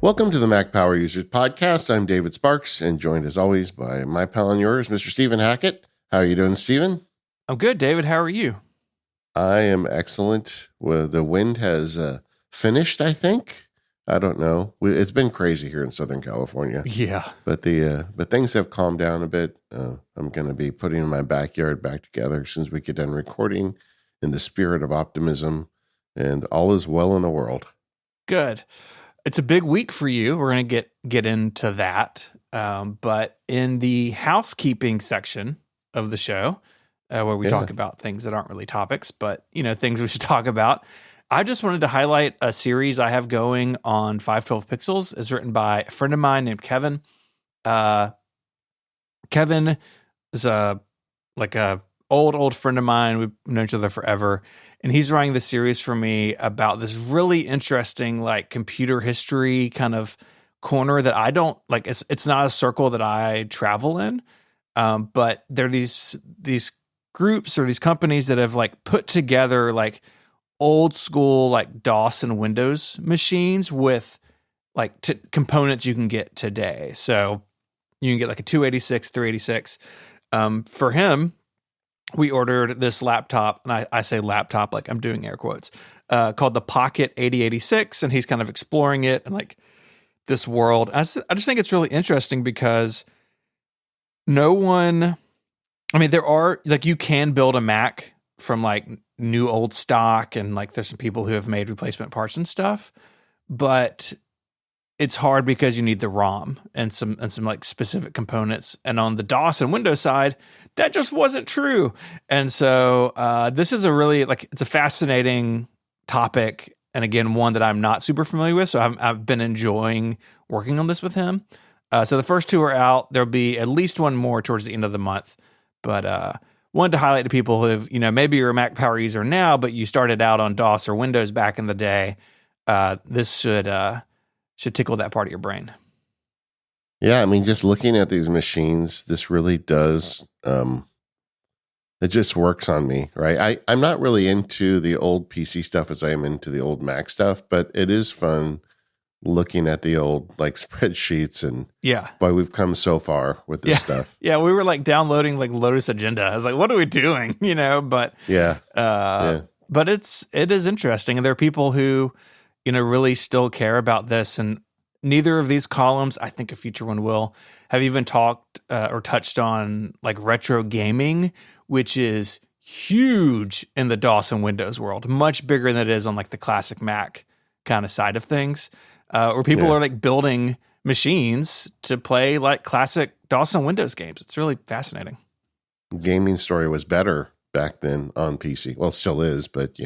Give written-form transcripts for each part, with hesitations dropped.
Welcome to the Mac Power Users Podcast. I'm David Sparks, and joined as always by my pal and yours, Mr. Stephen Hackett. How are you doing, Stephen? I'm good, David. How are you? I am excellent. Well, the wind has finished, I think. I don't know. It's been crazy here in Southern California. Yeah. But things have calmed down a bit. I'm going to be putting my backyard back together as soon as we get done recording in the spirit of optimism, and all is well in the world. Good. It's a big week for you. We're going to get into that. But in the housekeeping section of the show, where we talk about things that aren't really topics, but things we should talk about, I just wanted to highlight a series I have going on 512 Pixels. It's written by a friend of mine named Kevin. Kevin is a old friend of mine. We've known each other forever. And he's writing this series for me about this really interesting, computer history kind of corner that I don't like. It's not a circle that I travel in, but there are these groups or these companies that have put together old school DOS and Windows machines with components you can get today. So you can get a 286, 386. For him, we ordered this laptop, and I say laptop like I'm doing air quotes, called the Pocket 8086, and he's kind of exploring it and this world. I just think it's really interesting because there are you can build a Mac from new old stock, and there's some people who have made replacement parts and stuff, but it's hard because you need the ROM and some specific components. And on the DOS and Windows side, that just wasn't true. And so this is a really it's a fascinating topic, and again, one that I'm not super familiar with. So I've been enjoying working on this with him. So the first two are out. There'll be at least one more towards the end of the month. But wanted to highlight to people who have, maybe you're a Mac Power user now, but you started out on DOS or Windows back in the day. This should tickle that part of your brain. Yeah, just looking at these machines, this really does, it just works on me, right? I'm not really into the old PC stuff as I am into the old Mac stuff, but it is fun looking at the old spreadsheets, and boy, we've come so far with this stuff. Yeah, we were downloading Lotus Agenda. I was what are we doing? But but it is interesting, and there are people who really still care about this. And neither of these columns, I think a future one will, have even talked or touched on retro gaming, which is huge in the DOS and Windows world, much bigger than it is on the classic Mac kind of side of things, where people are building machines to play classic DOS and Windows games. It's really fascinating. Gaming story was better back then on PC. Well, it still is, but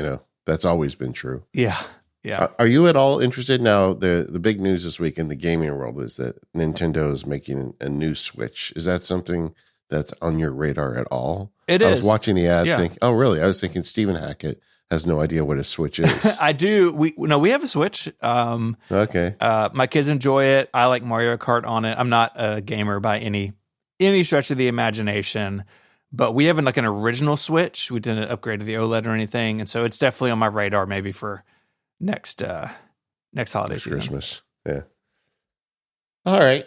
that's always been true. Yeah. Yeah. Are you at all interested now? The big news this week in the gaming world is that Nintendo is making a new Switch. Is that something that's on your radar at all? It is. I was watching the ad thinking, oh, really? I was thinking Stephen Hackett has no idea what a Switch is. I do. We have a Switch. Okay. My kids enjoy it. I like Mario Kart on it. I'm not a gamer by any stretch of the imagination, but we have an original Switch. We didn't upgrade to the OLED or anything, and so it's definitely on my radar maybe for next holiday season. Christmas. Yeah. All right.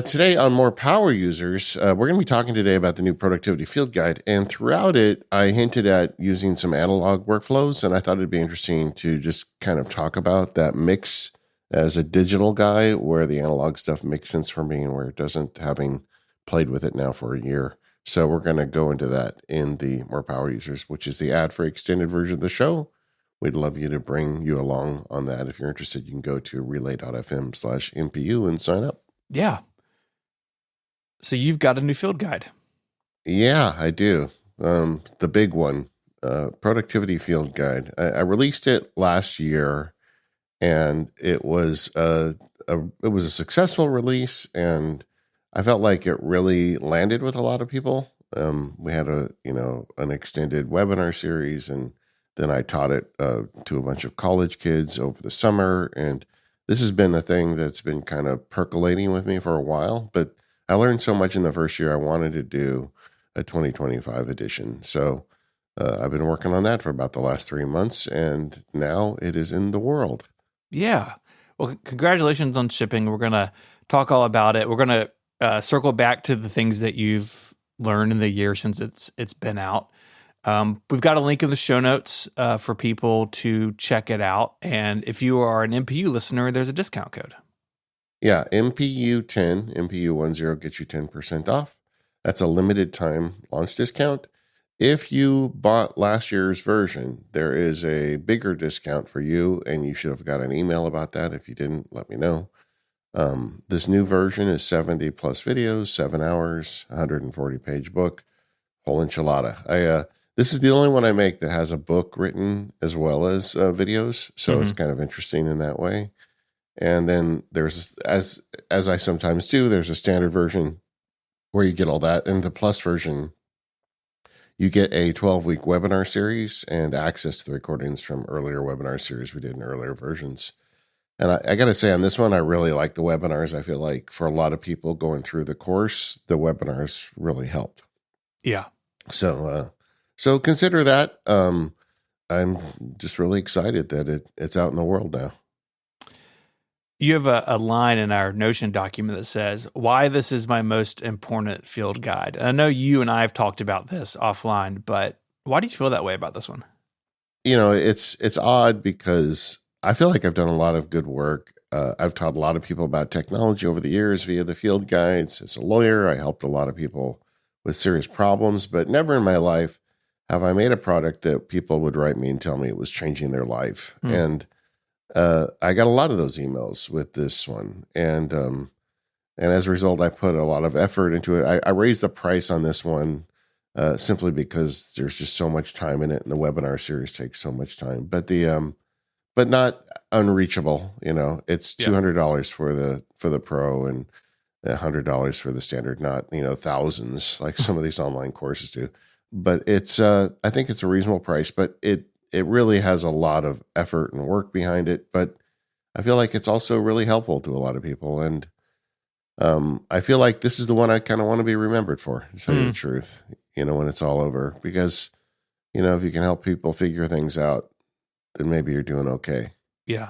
Today on More Power Users, we're going to be talking today about the new Productivity Field Guide. And throughout it, I hinted at using some analog workflows, and I thought it'd be interesting to just kind of talk about that mix as a digital guy, where the analog stuff makes sense for me and where it doesn't, having played with it now for a year. So we're going to go into that in the More Power Users, which is the ad-free extended version of the show. We'd love you to bring you along on that. If you're interested, you can go to relay.fm/MPU and sign up. Yeah. So you've got a new field guide. Yeah, I do. The big one, Productivity Field Guide. I released it last year, and it was a successful release, and I felt like it really landed with a lot of people. We had an extended webinar series, and then I taught it to a bunch of college kids over the summer. And this has been a thing that's been kind of percolating with me for a while. But I learned so much in the first year, I wanted to do a 2025 edition. So I've been working on that for about the last 3 months. And now it is in the world. Yeah. Well, congratulations on shipping. We're going to talk all about it. We're going to circle back to the things that you've learned in the year since it's been out. We've got a link in the show notes for people to check it out. And if you are an MPU listener, there's a discount code. Yeah, MPU10, MPU10 gets you 10% off. That's a limited time launch discount. If you bought last year's version, there is a bigger discount for you, and you should have got an email about that. If you didn't, let me know. This new version is 70 plus videos, 7 hours, 140-page book, whole enchilada. This is the only one I make that has a book written as well as videos, so it's kind of interesting in that way. And then there's, as I sometimes do, there's a standard version where you get all that. And the plus version, you get a 12-week webinar series and access to the recordings from earlier webinar series we did in earlier versions. And I got to say, on this one, I really like the webinars. I feel like for a lot of people going through the course, the webinars really helped. Yeah. So consider that. I'm just really excited that it's out in the world now. You have a line in our Notion document that says, why this is my most important field guide. And I know you and I have talked about this offline, but why do you feel that way about this one? It's odd because I feel like I've done a lot of good work. I've taught a lot of people about technology over the years via the field guides. As a lawyer, I helped a lot of people with serious problems, but never in my life have I made a product that people would write me and tell me it was changing their life. And I got a lot of those emails with this one. And as a result, I put a lot of effort into it. I raised the price on this one simply because there's just so much time in it, and the webinar series takes so much time. But but not unreachable. It's $200 for the pro and $100 for the standard. Not thousands like some of these online courses do. But it's I think it's a reasonable price. But it really has a lot of effort and work behind it. But I feel like it's also really helpful to a lot of people. And I feel like this is the one I kind of want to be remembered for, to tell you the truth, when it's all over. Because, if you can help people figure things out, then maybe you're doing okay. Yeah.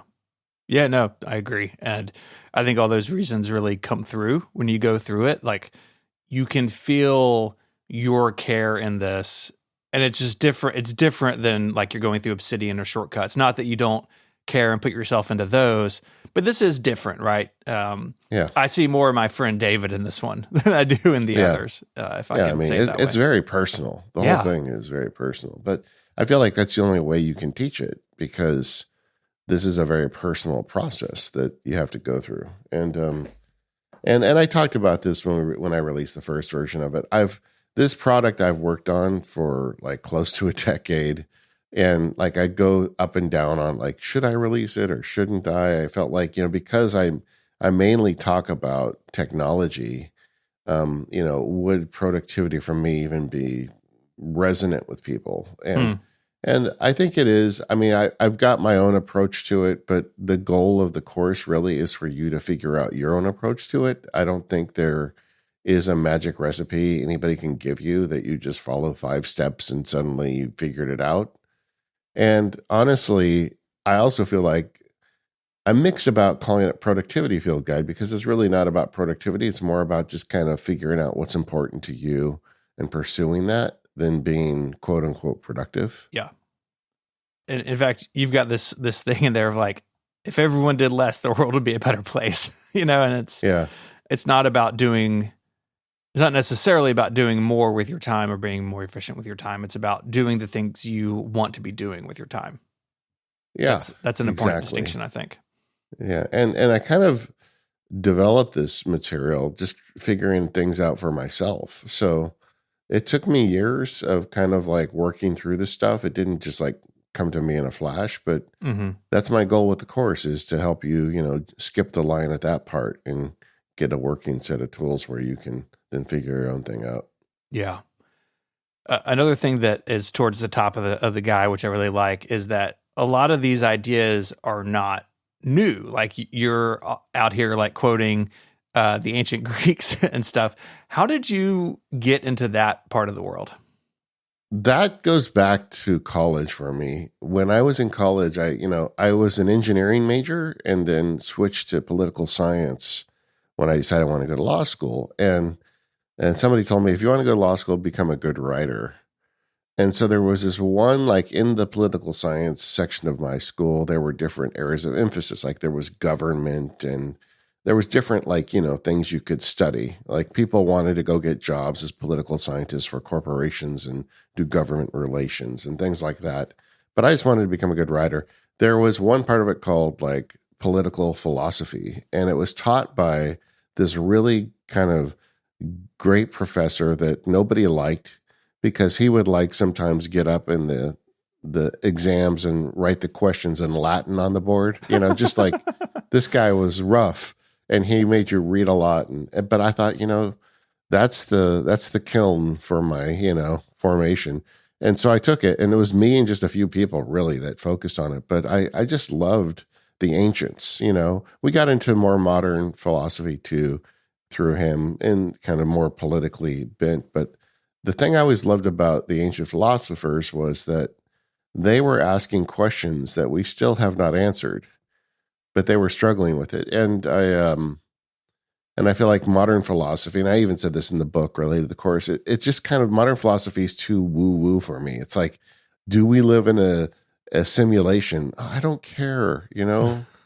Yeah, no, I agree. And I think all those reasons really come through when you go through it. Like, you can feel your care in this. And it's just different. It's different than like you're going through Obsidian or Shortcuts. Not that you don't care and put yourself into those, but this is different, right? Yeah. I see more of my friend David in this one than I do in the others. If I can say it that way. It's very personal. The whole thing is very personal. But I feel like that's the only way you can teach it, because this is a very personal process that you have to go through. And I talked about this when I released the first version of it. This product I've worked on for like close to a decade, and like I go up and down on like, should I release it or shouldn't I? I felt like, because I mainly talk about technology, would productivity for me even be resonant with people? And I think it is. I mean, I've got my own approach to it, but the goal of the course really is for you to figure out your own approach to it. I don't think there is a magic recipe anybody can give you that you just follow 5 steps and suddenly you figured it out. And honestly, I also feel like I'm mixed about calling it productivity field guide, because it's really not about productivity. It's more about just kind of figuring out what's important to you and pursuing that than being quote unquote productive. Yeah. And in fact, you've got this thing in there of like, if everyone did less, the world would be a better place, and it's not about doing. It's not necessarily about doing more with your time or being more efficient with your time. It's about doing the things you want to be doing with your time. Yeah. That's an important distinction, I think. Yeah. And I kind of developed this material just figuring things out for myself. So it took me years of kind of like working through this stuff. It didn't just like come to me in a flash, but that's my goal with the course, is to help you, skip the line at that part and get a working set of tools where you can then figure your own thing out. Yeah. Another thing that is towards the top of the guy, which I really like, is that a lot of these ideas are not new. Like, you're out here like quoting the ancient Greeks and stuff. How did you get into that part of the world? That goes back to college for me. When I was in college, I was an engineering major and then switched to political science when I decided I want to go to law school. And somebody told me, if you want to go to law school, become a good writer. And so there was this one, like in the political science section of my school, there were different areas of emphasis. Like there was government and there was different, like, things you could study. Like people wanted to go get jobs as political scientists for corporations and do government relations and things like that. But I just wanted to become a good writer. There was one part of it called like political philosophy, and it was taught by this really kind of great professor that nobody liked because he would like sometimes get up in the exams and write the questions in Latin on the board. Just like this guy was rough and he made you read a lot. But I thought, that's the kiln for my, formation. And so I took it, and it was me and just a few people really that focused on it. But I just loved the ancients. We got into more modern philosophy too through him and kind of more politically bent. But the thing I always loved about the ancient philosophers was that they were asking questions that we still have not answered, but they were struggling with it. And I feel like modern philosophy, and I even said this in the book related to the course, it's just kind of modern philosophy is too woo-woo for me. It's like, do we live in a simulation? I don't care,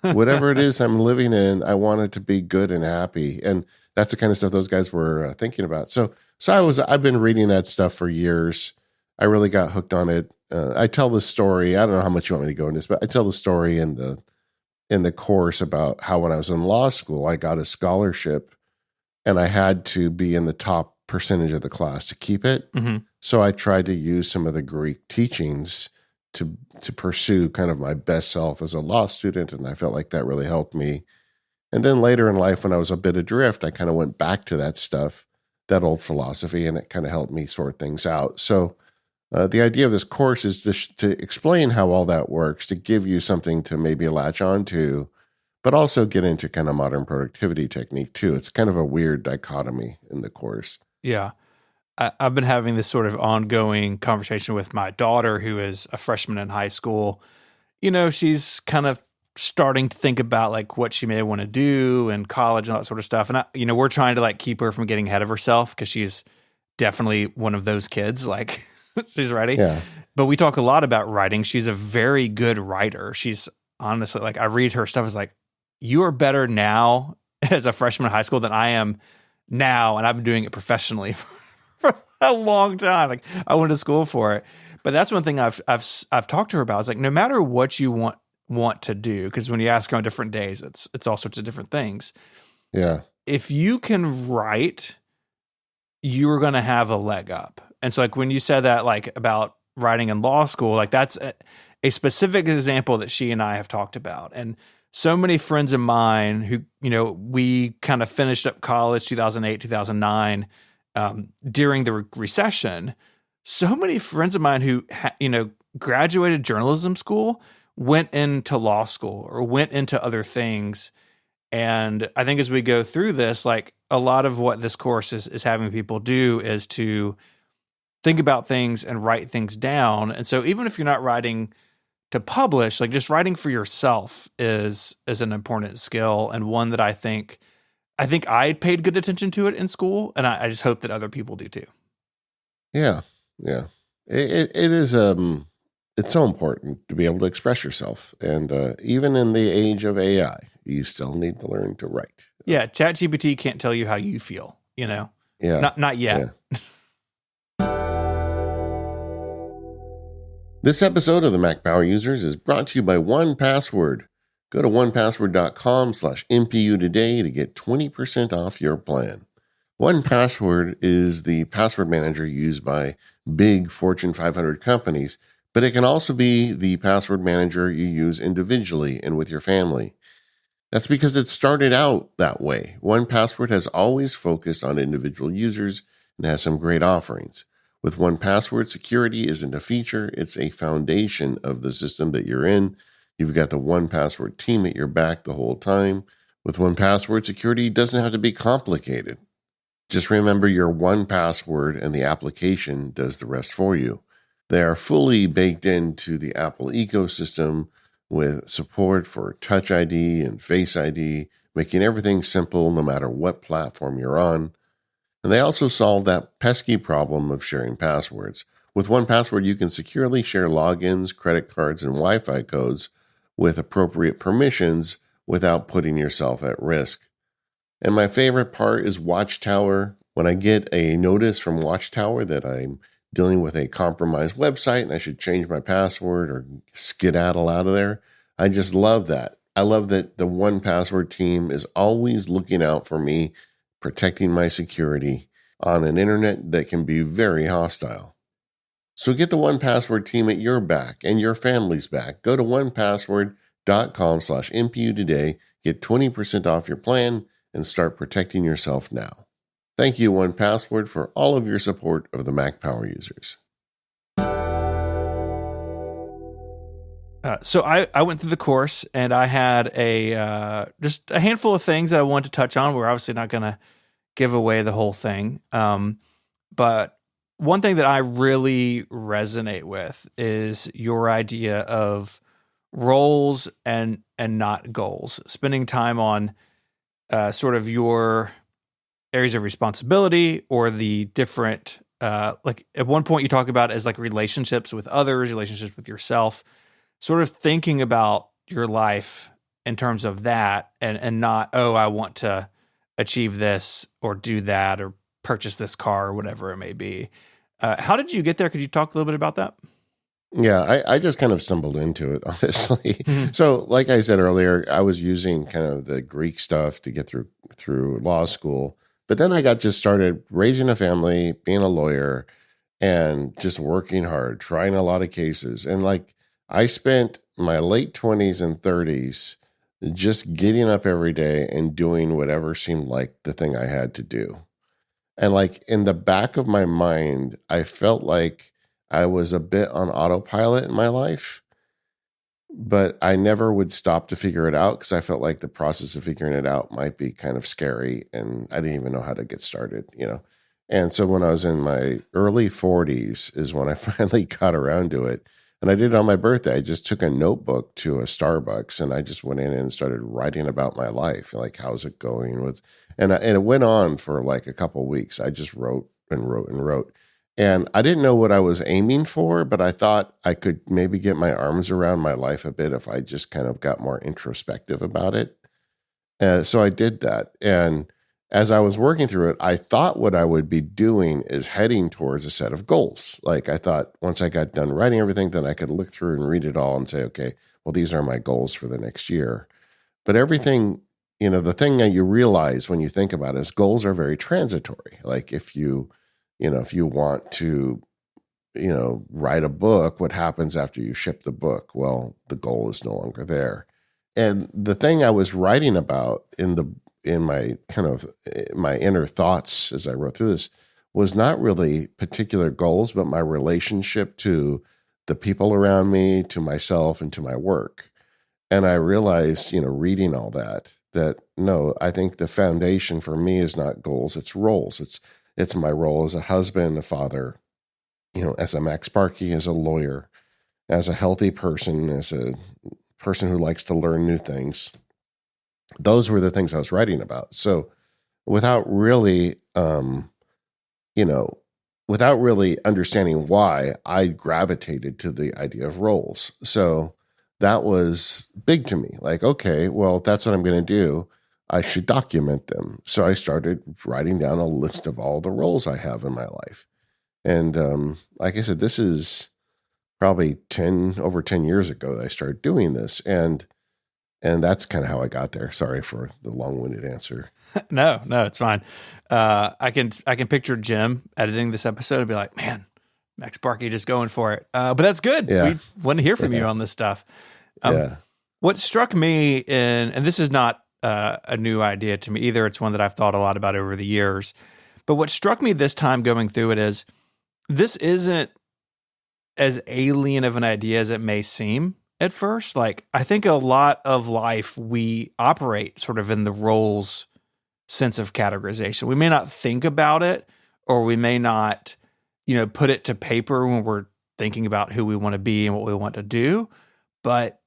whatever it is I'm living in, I want it to be good and happy. And that's the kind of stuff those guys were thinking about. So I've been reading that stuff for years. I really got hooked on it. I tell the story. I don't know how much you want me to go in this, but I tell the story in the course about how when I was in law school, I got a scholarship and I had to be in the top percentage of the class to keep it. Mm-hmm. So I tried to use some of the Greek teachings to pursue kind of my best self as a law student. And I felt like that really helped me. And then later in life, when I was a bit adrift, I kind of went back to that stuff, that old philosophy, and it kind of helped me sort things out. So the idea of this course is to explain how all that works, to give you something to maybe latch on to, but also get into kind of modern productivity technique too. It's kind of a weird dichotomy in the course. Yeah. I've been having this sort of ongoing conversation with my daughter, who is a freshman in high school. She's kind of starting to think about like what she may want to do in college and all that sort of stuff. And we're trying to like keep her from getting ahead of herself because she's definitely one of those kids. Like she's ready. Yeah. But we talk a lot about writing. She's a very good writer. She's honestly like, I read her stuff, it's like, you are better now as a freshman in high school than I am now. And I've been doing it professionally for a long time. Like I went to school for it. But that's one thing I've talked to her about. It's like, no matter what you want to do, because when you ask her on different days, it's all sorts of different things. Yeah. If you can write, you're going to have a leg up. And so like when you said that, like about writing in law school, like that's a specific example that she and I have talked about. And so many friends of mine who, we kind of finished up college 2008, 2009, during the recession. So many friends of mine who, graduated journalism school went into law school or went into other things. And I think as we go through this, like a lot of what this course is having people do is to think about things and write things down. And so even if you're not writing to publish, like just writing for yourself is an important skill, and one that I think I paid good attention to it in school, and I just hope that other people do too. Yeah. Yeah. It is, it's so important to be able to express yourself. And even in the age of AI, you still need to learn to write. Yeah. ChatGPT can't tell you how you feel, Yeah. Not yet. Yeah. This episode of the Mac Power Users is brought to you by 1Password. Go to 1Password.com/MPU today to get 20% off your plan. 1Password is the password manager used by big Fortune 500 companies, but it can also be the password manager you use individually and with your family. That's because it started out that way. 1Password has always focused on individual users and has some great offerings. With 1Password, security isn't a feature, it's a foundation of the system that you're in. You've got the 1Password team at your back the whole time. With 1Password, security doesn't have to be complicated. Just remember your 1Password and the application does the rest for you. They are fully baked into the Apple ecosystem with support for Touch ID and Face ID, making everything simple no matter what platform you're on. And they also solve that pesky problem of sharing passwords. With 1Password, you can securely share logins, credit cards, and Wi-Fi codes with appropriate permissions without putting yourself at risk. And my favorite part is Watchtower. When I get a notice from Watchtower that I'm dealing with a compromised website and I should change my password or skedaddle out of there, I just love that. I love that the 1Password team is always looking out for me, protecting my security on an internet that can be very hostile. So get the 1Password team at your back and your family's back. Go to 1password.com/MPU today. Get 20% off your plan and start protecting yourself now. Thank you, 1Password, for all of your support of the Mac Power users. So I went through the course and I had just a handful of things that I wanted to touch on. We're obviously not going to give away the whole thing. But one thing that I really resonate with is your idea of roles and not goals, spending time on sort of your areas of responsibility or the different, like at one point you talk about as like relationships with others, relationships with yourself, sort of thinking about your life in terms of that and not, oh, I want to achieve this or do that or purchase this car or whatever it may be. How did you get there? Could you talk a little bit about that? Yeah, I just kind of stumbled into it, honestly. So, like I said earlier, I was using kind of the Greek stuff to get through law school. But then I got just started raising a family, being a lawyer, and just working hard, trying a lot of cases. And like I spent my late 20s and 30s just getting up every day and doing whatever seemed like the thing I had to do. And like in the back of my mind, I felt like I was a bit on autopilot in my life, but I never would stop to figure it out because I felt like the process of figuring it out might be kind of scary and I didn't even know how to get started, you know? And so when I was in my early 40s is when I finally got around to it. And I did it on my birthday. I just took a notebook to a Starbucks and I just went in and started writing about my life. Like, how's it going with, and it went on for like a couple of weeks. I just wrote and wrote and wrote. And I didn't know what I was aiming for, but I thought I could maybe get my arms around my life a bit if I just kind of got more introspective about it. So I did that. And as I was working through it, I thought what I would be doing is heading towards a set of goals. Like I thought once I got done writing everything, then I could look through and read it all and say, okay, well, these are my goals for the next year. But everything, you know, the thing that you realize when you think about it is goals are very transitory. Like if you want to, write a book, what happens after you ship the book? Well, the goal is no longer there. And the thing I was writing about in my kind of my inner thoughts as I wrote through this was not really particular goals, but my relationship to the people around me, to myself, and to my work. And I realized, reading all that no, I think the foundation for me is not goals, it's roles. It's my role as a husband, a father, as a MacSparky, as a lawyer, as a healthy person, as a person who likes to learn new things. Those were the things I was writing about. So without really, without really understanding why, I gravitated to the idea of roles. So that was big to me. Like, okay, well, that's what I'm going to do. I should document them. So I started writing down a list of all the roles I have in my life. And like I said, this is probably over 10 years ago that I started doing this. And that's kind of how I got there. Sorry for the long-winded answer. No, it's fine. I can picture Jim editing this episode and be like, man, MacSparky just going for it. But that's good. Yeah. We want to hear from you on this stuff. Yeah. What struck me and this is not a new idea to me either. It's one that I've thought a lot about over the years. But what struck me this time going through it is this isn't as alien of an idea as it may seem at first. Like, I think a lot of life, we operate sort of in the roles sense of categorization. We may not think about it, or we may not, put it to paper when we're thinking about who we want to be and what we want to do. But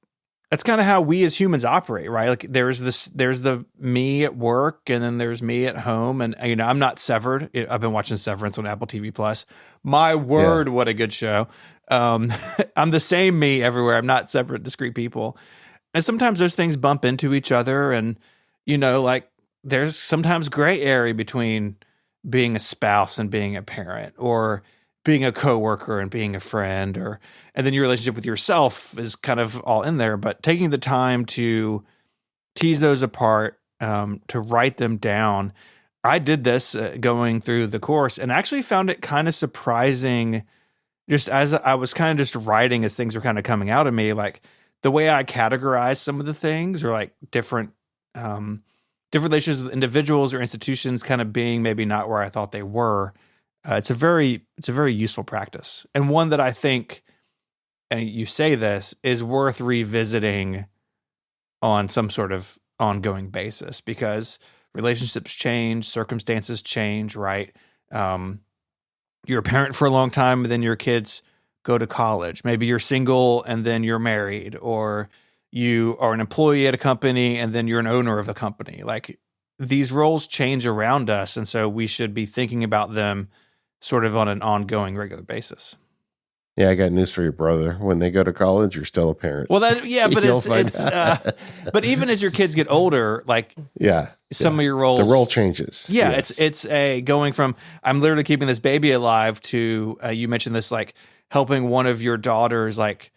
that's kind of how we as humans operate, right? Like there's the me at work, and then there's me at home. And, I'm not severed. I've been watching Severance on Apple TV Plus. My word, what a good show. I'm the same me everywhere. I'm not separate, discrete people. And sometimes those things bump into each other. And, like there's sometimes gray area between being a spouse and being a parent, or being a coworker and being a friend, and then your relationship with yourself is kind of all in there. But taking the time to tease those apart, to write them down. I did this going through the course, and actually found it kind of surprising, just as I was kind of just writing as things were kind of coming out of me, like the way I categorized some of the things, or like different relationships with individuals or institutions kind of being maybe not where I thought they were. It's a very useful practice, and one that I think, and you say this, is worth revisiting on some sort of ongoing basis, because relationships change, circumstances change, right? You're a parent for a long time, and then your kids go to college. Maybe you're single and then you're married, or you are an employee at a company and then you're an owner of the company. Like these roles change around us, and so we should be thinking about them sort of on an ongoing, regular basis. Yeah, I got news for your brother. When they go to college, you're still a parent. Well, but but even as your kids get older, like some of your roles, the role changes. Yeah, yes. It's a going from I'm literally keeping this baby alive to you mentioned this, like helping one of your daughters like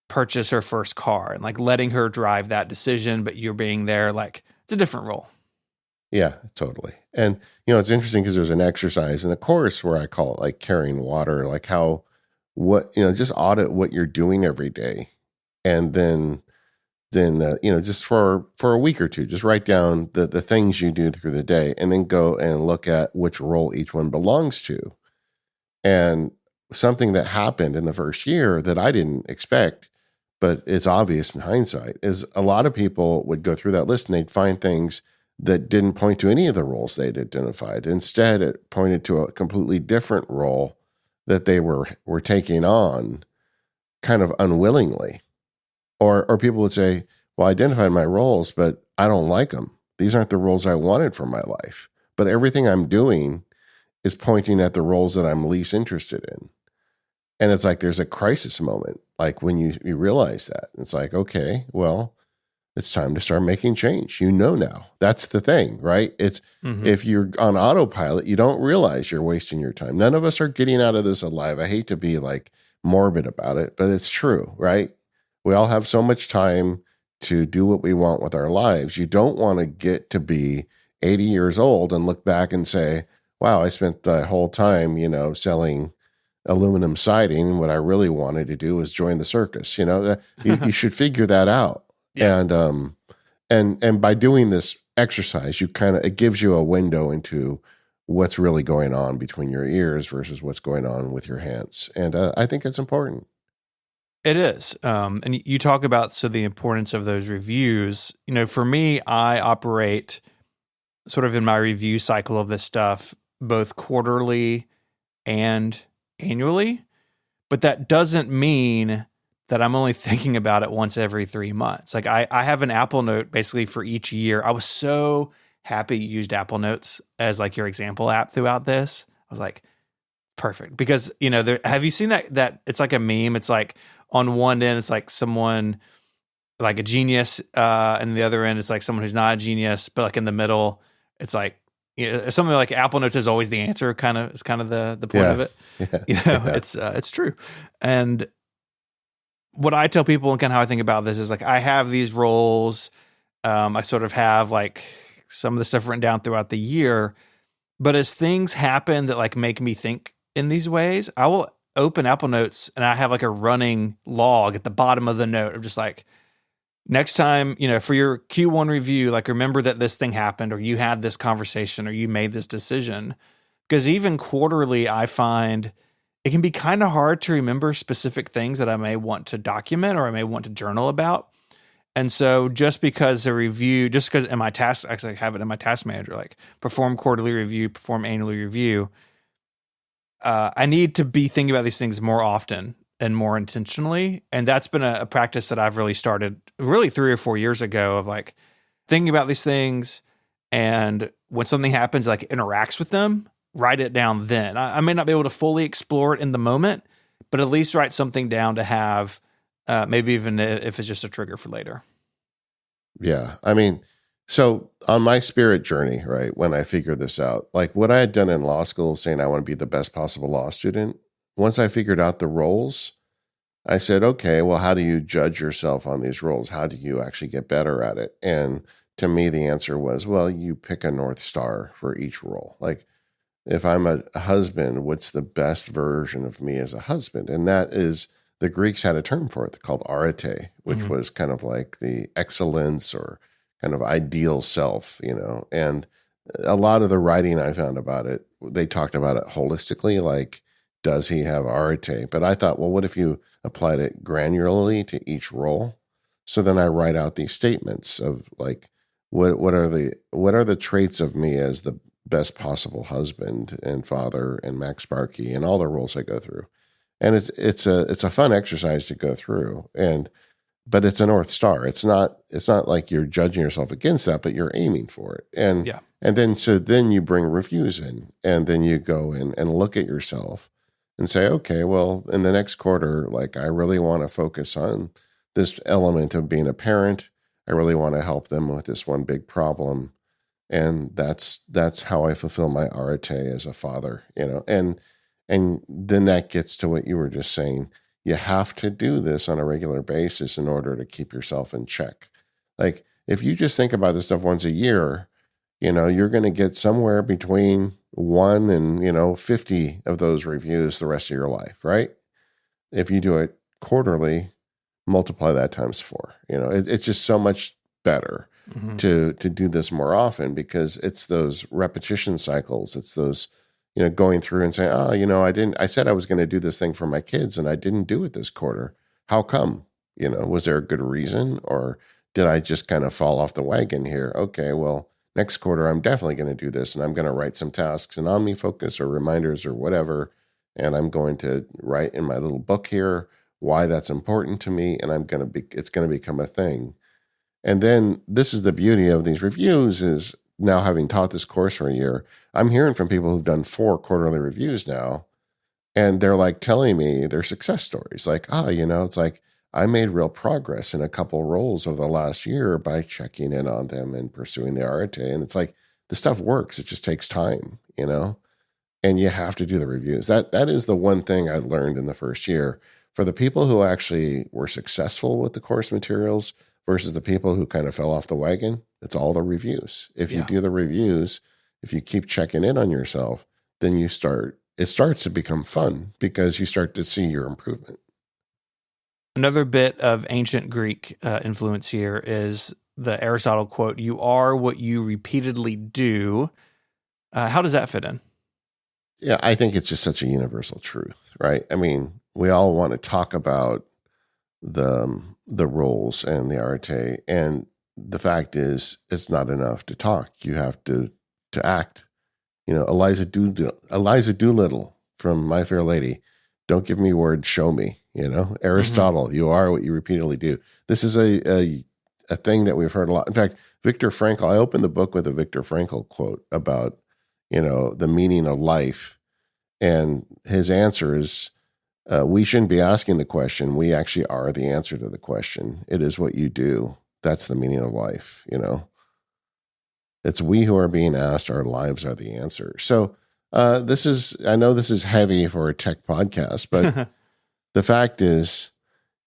purchase her first car and like letting her drive that decision, but you're being there. Like it's a different role. Yeah, totally. And, it's interesting because there's an exercise in a course where I call it like carrying water, like just audit what you're doing every day. And then just for a week or two, just write down the things you do through the day, and then go and look at which role each one belongs to. And something that happened in the first year that I didn't expect, but it's obvious in hindsight, is a lot of people would go through that list and they'd find things that didn't point to any of the roles they'd identified. Instead, it pointed to a completely different role that they were taking on kind of unwillingly. Or people would say, well, I identified my roles, but I don't like them. These aren't the roles I wanted for my life. But everything I'm doing is pointing at the roles that I'm least interested in. And it's like there's a crisis moment, like when you realize that. It's like, okay, well, it's time to start making change. Now. That's the thing, right? It's If you're on autopilot, you don't realize you're wasting your time. None of us are getting out of this alive. I hate to be like morbid about it, but it's true, right? We all have so much time to do what we want with our lives. You don't want to get to be 80 years old and look back and say, wow, I spent the whole time, selling aluminum siding. What I really wanted to do was join the circus. You should figure that out. Yeah. And by doing this exercise, it gives you a window into what's really going on between your ears versus what's going on with your hands. And I think it's important. It is. And you talk about the importance of those reviews. For me, I operate sort of in my review cycle of this stuff, both quarterly and annually. But that doesn't mean that I'm only thinking about it once every 3 months. Like I have an Apple Note basically for each year. I was so happy you used Apple Notes as like your example app throughout this. I was like, perfect. Because, have you seen that it's like a meme? It's like on one end, it's like someone like a genius. And the other end, it's like someone who's not a genius, but like in the middle, it's like, something like Apple Notes is always the answer is kind of the point of it. Yeah. It's true. And what I tell people and kind of how I think about this is like, I have these roles. I sort of have like some of the stuff written down throughout the year, but as things happen that like make me think in these ways, I will open Apple Notes and I have like a running log at the bottom of the note of just like, next time, for your Q1 review, like remember that this thing happened, or you had this conversation, or you made this decision. Because even quarterly, I find it can be kind of hard to remember specific things that I may want to document or I may want to journal about. And so just because in my task, actually I have it in my task manager, like perform quarterly review, perform annually review. I need to be thinking about these things more often and more intentionally. And that's been a practice that I've really started really 3 or 4 years ago of like thinking about these things. And when something happens, like interacts with them, write it down then. I may not be able to fully explore it in the moment, but at least write something down to have, maybe even if it's just a trigger for later. Yeah. I mean, so on my spirit journey, right, when I figured this out, like what I had done in law school, saying I want to be the best possible law student, once I figured out the roles, I said, okay, well, how do you judge yourself on these roles? How do you actually get better at it? And to me, the answer was, well, you pick a North Star for each role. Like if I'm a husband, what's the best version of me as a husband? And that is, the Greeks had a term for it called arete, which was kind of like the excellence or kind of ideal self, and a lot of the writing I found about it, they talked about it holistically, like, does he have arete? But I thought, well, what if you applied it granularly to each role? So then I write out these statements of like, what are the traits of me as the best possible husband and father and Max Sparky and all the roles I go through. And it's a fun exercise to go through. But it's a North Star. It's not like you're judging yourself against that, but you're aiming for it. And then you bring reviews in, and then you go in and look at yourself and say, okay, well, in the next quarter, like I really want to focus on this element of being a parent. I really want to help them with this one big problem. And that's how I fulfill my arete as a father, and then that gets to what you were just saying. You have to do this on a regular basis in order to keep yourself in check. Like if you just think about this stuff once a year, you're going to get somewhere between 1 and 50 of those reviews the rest of your life, right? If you do it quarterly, multiply that times 4. It's just so much better to do this more often, because it's those repetition cycles. It's those, going through and saying, I said I was going to do this thing for my kids and I didn't do it this quarter. How come? Was there a good reason, or did I just kind of fall off the wagon here? Okay, well, next quarter, I'm definitely going to do this, and I'm going to write some tasks in OmniFocus or reminders or whatever. And I'm going to write in my little book here why that's important to me. And it's going to become a thing. And then this is the beauty of these reviews is, now having taught this course for a year, I'm hearing from people who've done 4 quarterly reviews now, and they're like telling me their success stories. Like, it's like I made real progress in a couple roles over the last year by checking in on them and pursuing the arete. And it's like, the stuff works. It just takes time, and you have to do the reviews. That is the one thing I learned in the first year. For the people who actually were successful with the course materials versus the people who kind of fell off the wagon, it's all the reviews. If you do the reviews, if you keep checking in on yourself, then it starts to become fun, because you start to see your improvement. Another bit of ancient Greek influence here is the Aristotle quote, "You are what you repeatedly do." How does that fit in? Yeah, I think it's just such a universal truth, right? I mean, we all want to talk about the roles and the arete, and the fact is, it's not enough to talk. You have to act. Eliza Doolittle from My Fair Lady, don't give me words, show me. Aristotle, You are what you repeatedly do. This is a thing that we've heard a lot. In fact, Viktor Frankl, I opened the book with a Viktor Frankl quote about, the meaning of life. And his answer is, we shouldn't be asking the question. We actually are the answer to the question. It is what you do. That's the meaning of life. It's we who are being asked. Our lives are the answer. So I know this is heavy for a tech podcast, but the fact is,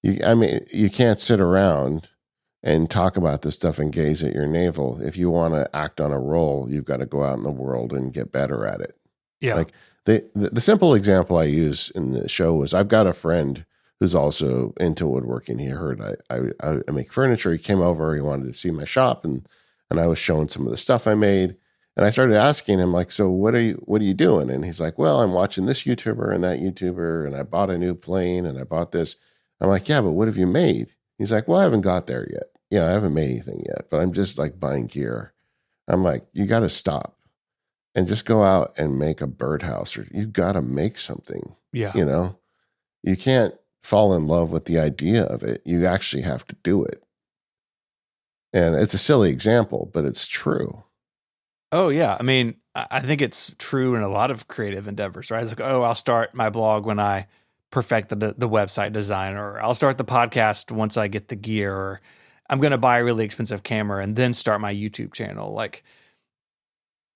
you can't sit around and talk about this stuff and gaze at your navel. If you want to act on a role, you've got to go out in the world and get better at it. Yeah. Like the simple example I use in the show was, I've got a friend who's also into woodworking. He heard I make furniture. He came over. He wanted to see my shop, and I was showing some of the stuff I made. And I started asking him, like, so what are you doing? And he's like, well, I'm watching this YouTuber and that YouTuber, and I bought a new plane and I bought this. I'm like, yeah, but what have you made? He's like, well, I haven't got there yet. Yeah, I haven't made anything yet, but I'm just like buying gear. I'm like, you got to stop and just go out and make a birdhouse, or you got to make something. Yeah. You can't fall in love with the idea of it. You actually have to do it. And it's a silly example, but it's true. Oh, yeah. I mean, I think it's true in a lot of creative endeavors, right? It's like, oh, I'll start my blog when I perfect the website design, or I'll start the podcast once I get the gear, or I'm going to buy a really expensive camera and then start my YouTube channel. Like,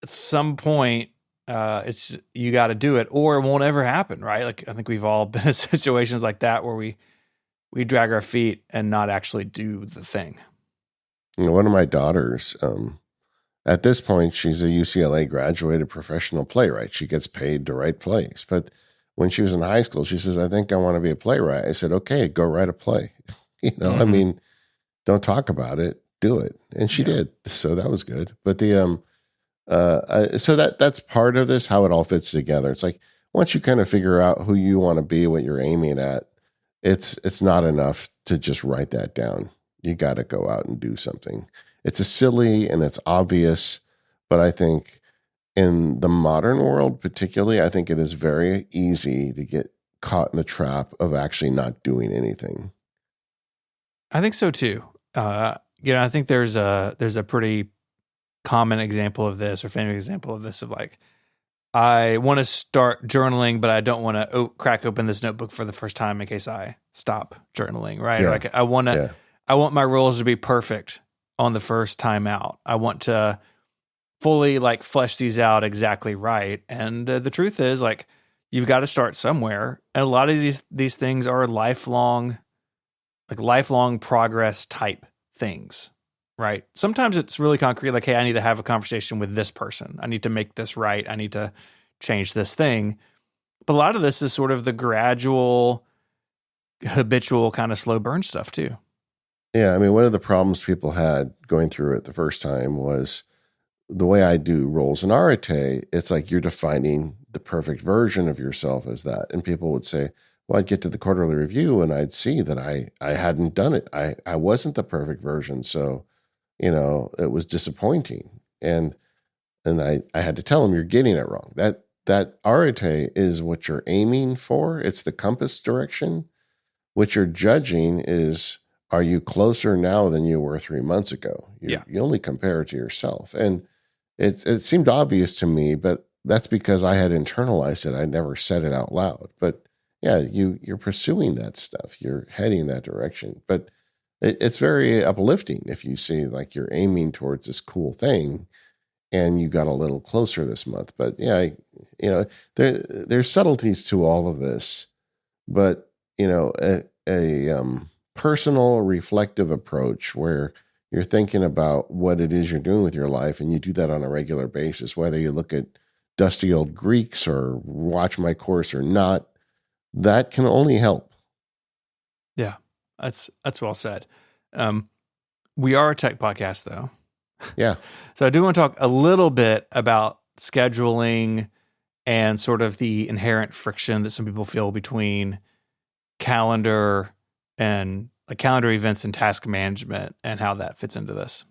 at some point, it's you got to do it, or it won't ever happen, right? Like, I think we've all been in situations like that where we drag our feet and not actually do the thing. You know, one of my daughters, at this point, she's a UCLA graduated professional playwright. She gets paid to write plays. But when she was in high school, she says, I think I want to be a playwright. I said, okay, go write a play. I mean, don't talk about it, do it. And she did. So that was good. But so that's part of this, how it all fits together. It's like, once you kind of figure out who you want to be, what you're aiming at, it's not enough to just write that down. You got to go out and do something. It's a silly and it's obvious, but I think in the modern world, particularly, I think it is very easy to get caught in the trap of actually not doing anything. I think so too. I think there's a pretty common example of this, or famous example of this, of like, I want to start journaling, but I don't want to crack open this notebook for the first time in case I stop journaling, right? Yeah. Like, I want my rules to be perfect on the first time out. I want to fully like flesh these out exactly right. And the truth is, like, you've got to start somewhere. And a lot of these things are lifelong progress type things, right? Sometimes it's really concrete, like, hey, I need to have a conversation with this person. I need to make this right. I need to change this thing. But a lot of this is sort of the gradual, habitual kind of slow burn stuff too. Yeah, I mean, one of the problems people had going through it the first time was the way I do roles in Arete. It's like you're defining the perfect version of yourself as that. And people would say, well, I'd get to the quarterly review and I'd see that I hadn't done it. I wasn't the perfect version. So, it was disappointing. And I had to tell them, you're getting it wrong. That Arete is what you're aiming for. It's the compass direction. What you're judging is, are you closer now than you were 3 months ago? You only compare it to yourself. And it seemed obvious to me, but that's because I had internalized it. I never said it out loud. But yeah, you're pursuing that stuff. You're heading that direction. But it's very uplifting if you see like you're aiming towards this cool thing and you got a little closer this month. But yeah, there's subtleties to all of this. But, a personal reflective approach where you're thinking about what it is you're doing with your life, and you do that on a regular basis, whether you look at Dusty Old Greeks or watch my course or not, that can only help. Yeah, that's well said. We are a tech podcast though. Yeah. So I do want to talk a little bit about scheduling and sort of the inherent friction that some people feel between calendar and like calendar events and task management, and how that fits into this.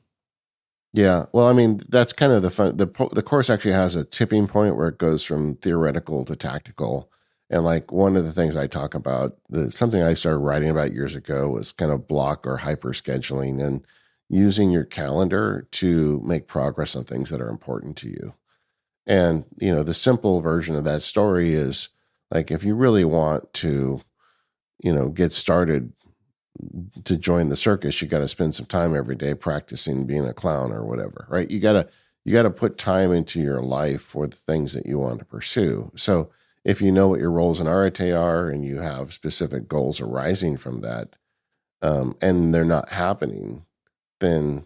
Yeah. Well, I mean, that's kind of the fun. The course actually has a tipping point where it goes from theoretical to tactical. And like one of the things I talk about, something I started writing about years ago, was kind of block or hyper scheduling and using your calendar to make progress on things that are important to you. And, the simple version of that story is like, if you really want to, get started to join the circus, you got to spend some time every day practicing being a clown or whatever, right? You got to put time into your life for the things that you want to pursue. So if you know what your roles in Arete are and you have specific goals arising from that, and they're not happening, then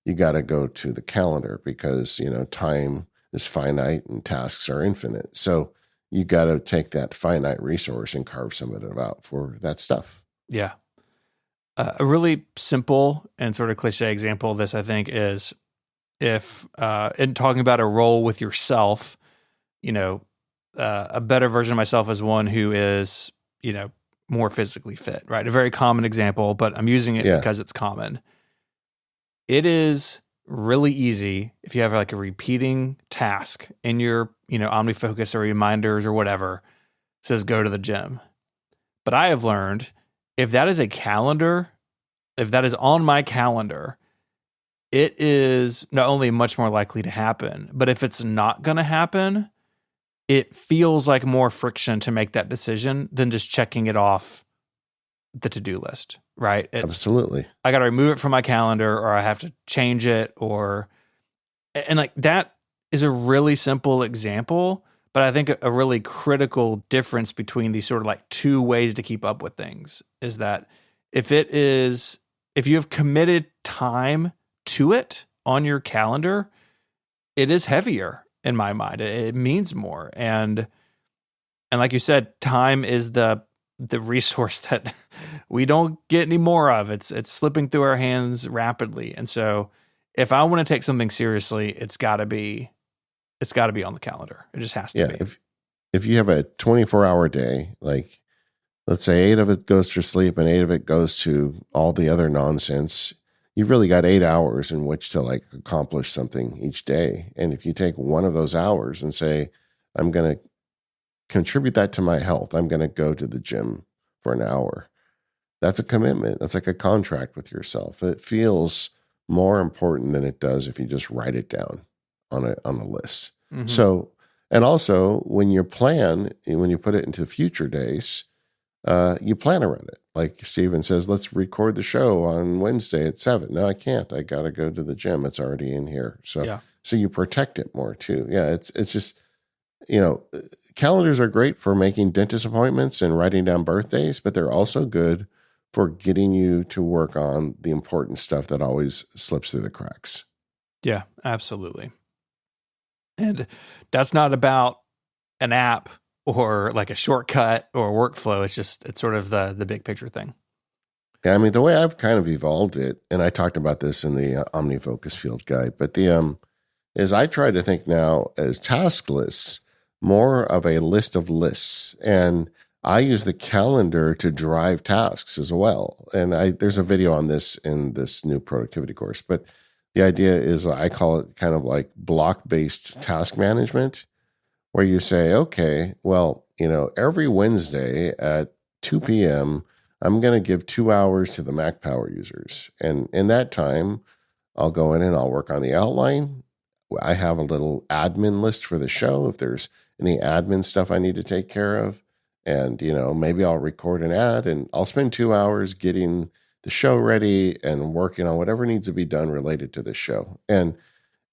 you got to go to the calendar, because, time is finite and tasks are infinite. So you got to take that finite resource and carve some of it out for that stuff. Yeah. A really simple and sort of cliche example of this, I think, is if in talking about a role with yourself, a better version of myself is one who is, more physically fit, right? A very common example, but I'm using it because it's common. It is really easy if you have like a repeating task in your, OmniFocus or reminders or whatever, says go to the gym. But I have learned if that is a calendar, if that is on my calendar, it is not only much more likely to happen, but if it's not going to happen, it feels like more friction to make that decision than just checking it off the to-do list, right? Absolutely. I got to remove it from my calendar, or I have to change it, and like that is a really simple example, but I think a really critical difference between these sort of like two ways to keep up with things is that if you have committed time to it on your calendar, it is heavier in my mind. It means more. And like you said, time is the resource that we don't get any more of. It's slipping through our hands rapidly. And so if I want to take something seriously, it's got to be on the calendar. It just has to be. If you have a 24-hour day, like let's say 8 of it goes to sleep and 8 of it goes to all the other nonsense, you've really got 8 hours in which to like accomplish something each day. And if you take one of those hours and say, I'm going to contribute that to my health, I'm going to go to the gym for an hour. That's a commitment. That's like a contract with yourself. It feels more important than it does if you just write it down on a list. Mm-hmm. So, and also when you put it into future days, you plan around it. Like Stephen says, let's record the show on Wednesday at 7. No, I can't. I got to go to the gym. It's already in here. So you protect it more too. Yeah. It's just, calendars are great for making dentist appointments and writing down birthdays, but they're also good for getting you to work on the important stuff that always slips through the cracks. Yeah, absolutely. And that's not about an app or like a shortcut or workflow. It's sort of the big picture thing. Yeah, I mean, the way I've kind of evolved it, and I talked about this in the OmniFocus Field Guide, but is I try to think now as task lists, more of a list of lists. And I use the calendar to drive tasks as well. And there's a video on this in this new productivity course, but the idea is I call it kind of like block-based task management, where you say, okay, well, every Wednesday at 2 p.m., I'm going to give 2 hours to the Mac Power users. And in that time, I'll go in and I'll work on the outline. I have a little admin list for the show if there's any admin stuff I need to take care of. And, maybe I'll record an ad and I'll spend 2 hours getting the show ready and working on whatever needs to be done related to the show. And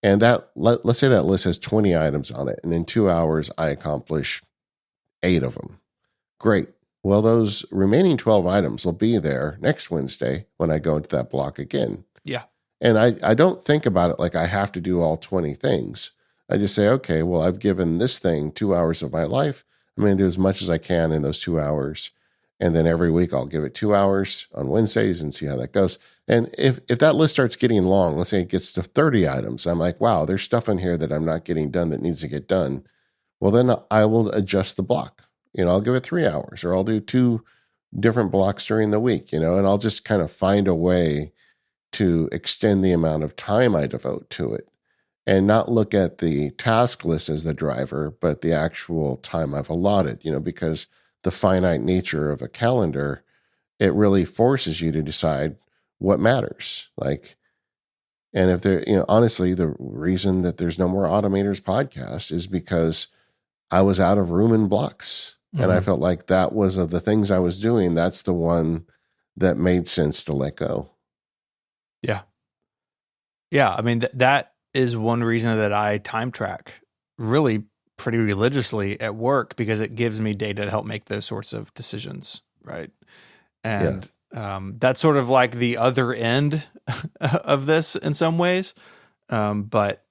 that, let's say that list has 20 items on it. And in 2 hours, I accomplish 8 of them. Great. Well, those remaining 12 items will be there next Wednesday when I go into that block again. Yeah. And I don't think about it like I have to do all 20 things. I just say, okay, well, I've given this thing 2 hours of my life. I'm going to do as much as I can in those 2 hours. And then every week I'll give it 2 hours on Wednesdays and see how that goes. And if that list starts getting long, let's say it gets to 30 items, I'm like, wow, there's stuff in here that I'm not getting done that needs to get done. Well, then I will adjust the block. I'll give it 3 hours, or I'll do 2 different blocks during the week, and I'll just kind of find a way to extend the amount of time I devote to it and not look at the task list as the driver, but the actual time I've allotted, because the finite nature of a calendar, it really forces you to decide what matters. And if there, honestly, the reason that there's no more Automators podcast is because I was out of room and blocks. Mm-hmm. And I felt like that was of the things I was doing, that's the one that made sense to let go. Yeah. Yeah. I mean, that is one reason that I time track really pretty religiously at work, because it gives me data to help make those sorts of decisions. Right. And that's sort of like the other end of this in some ways. But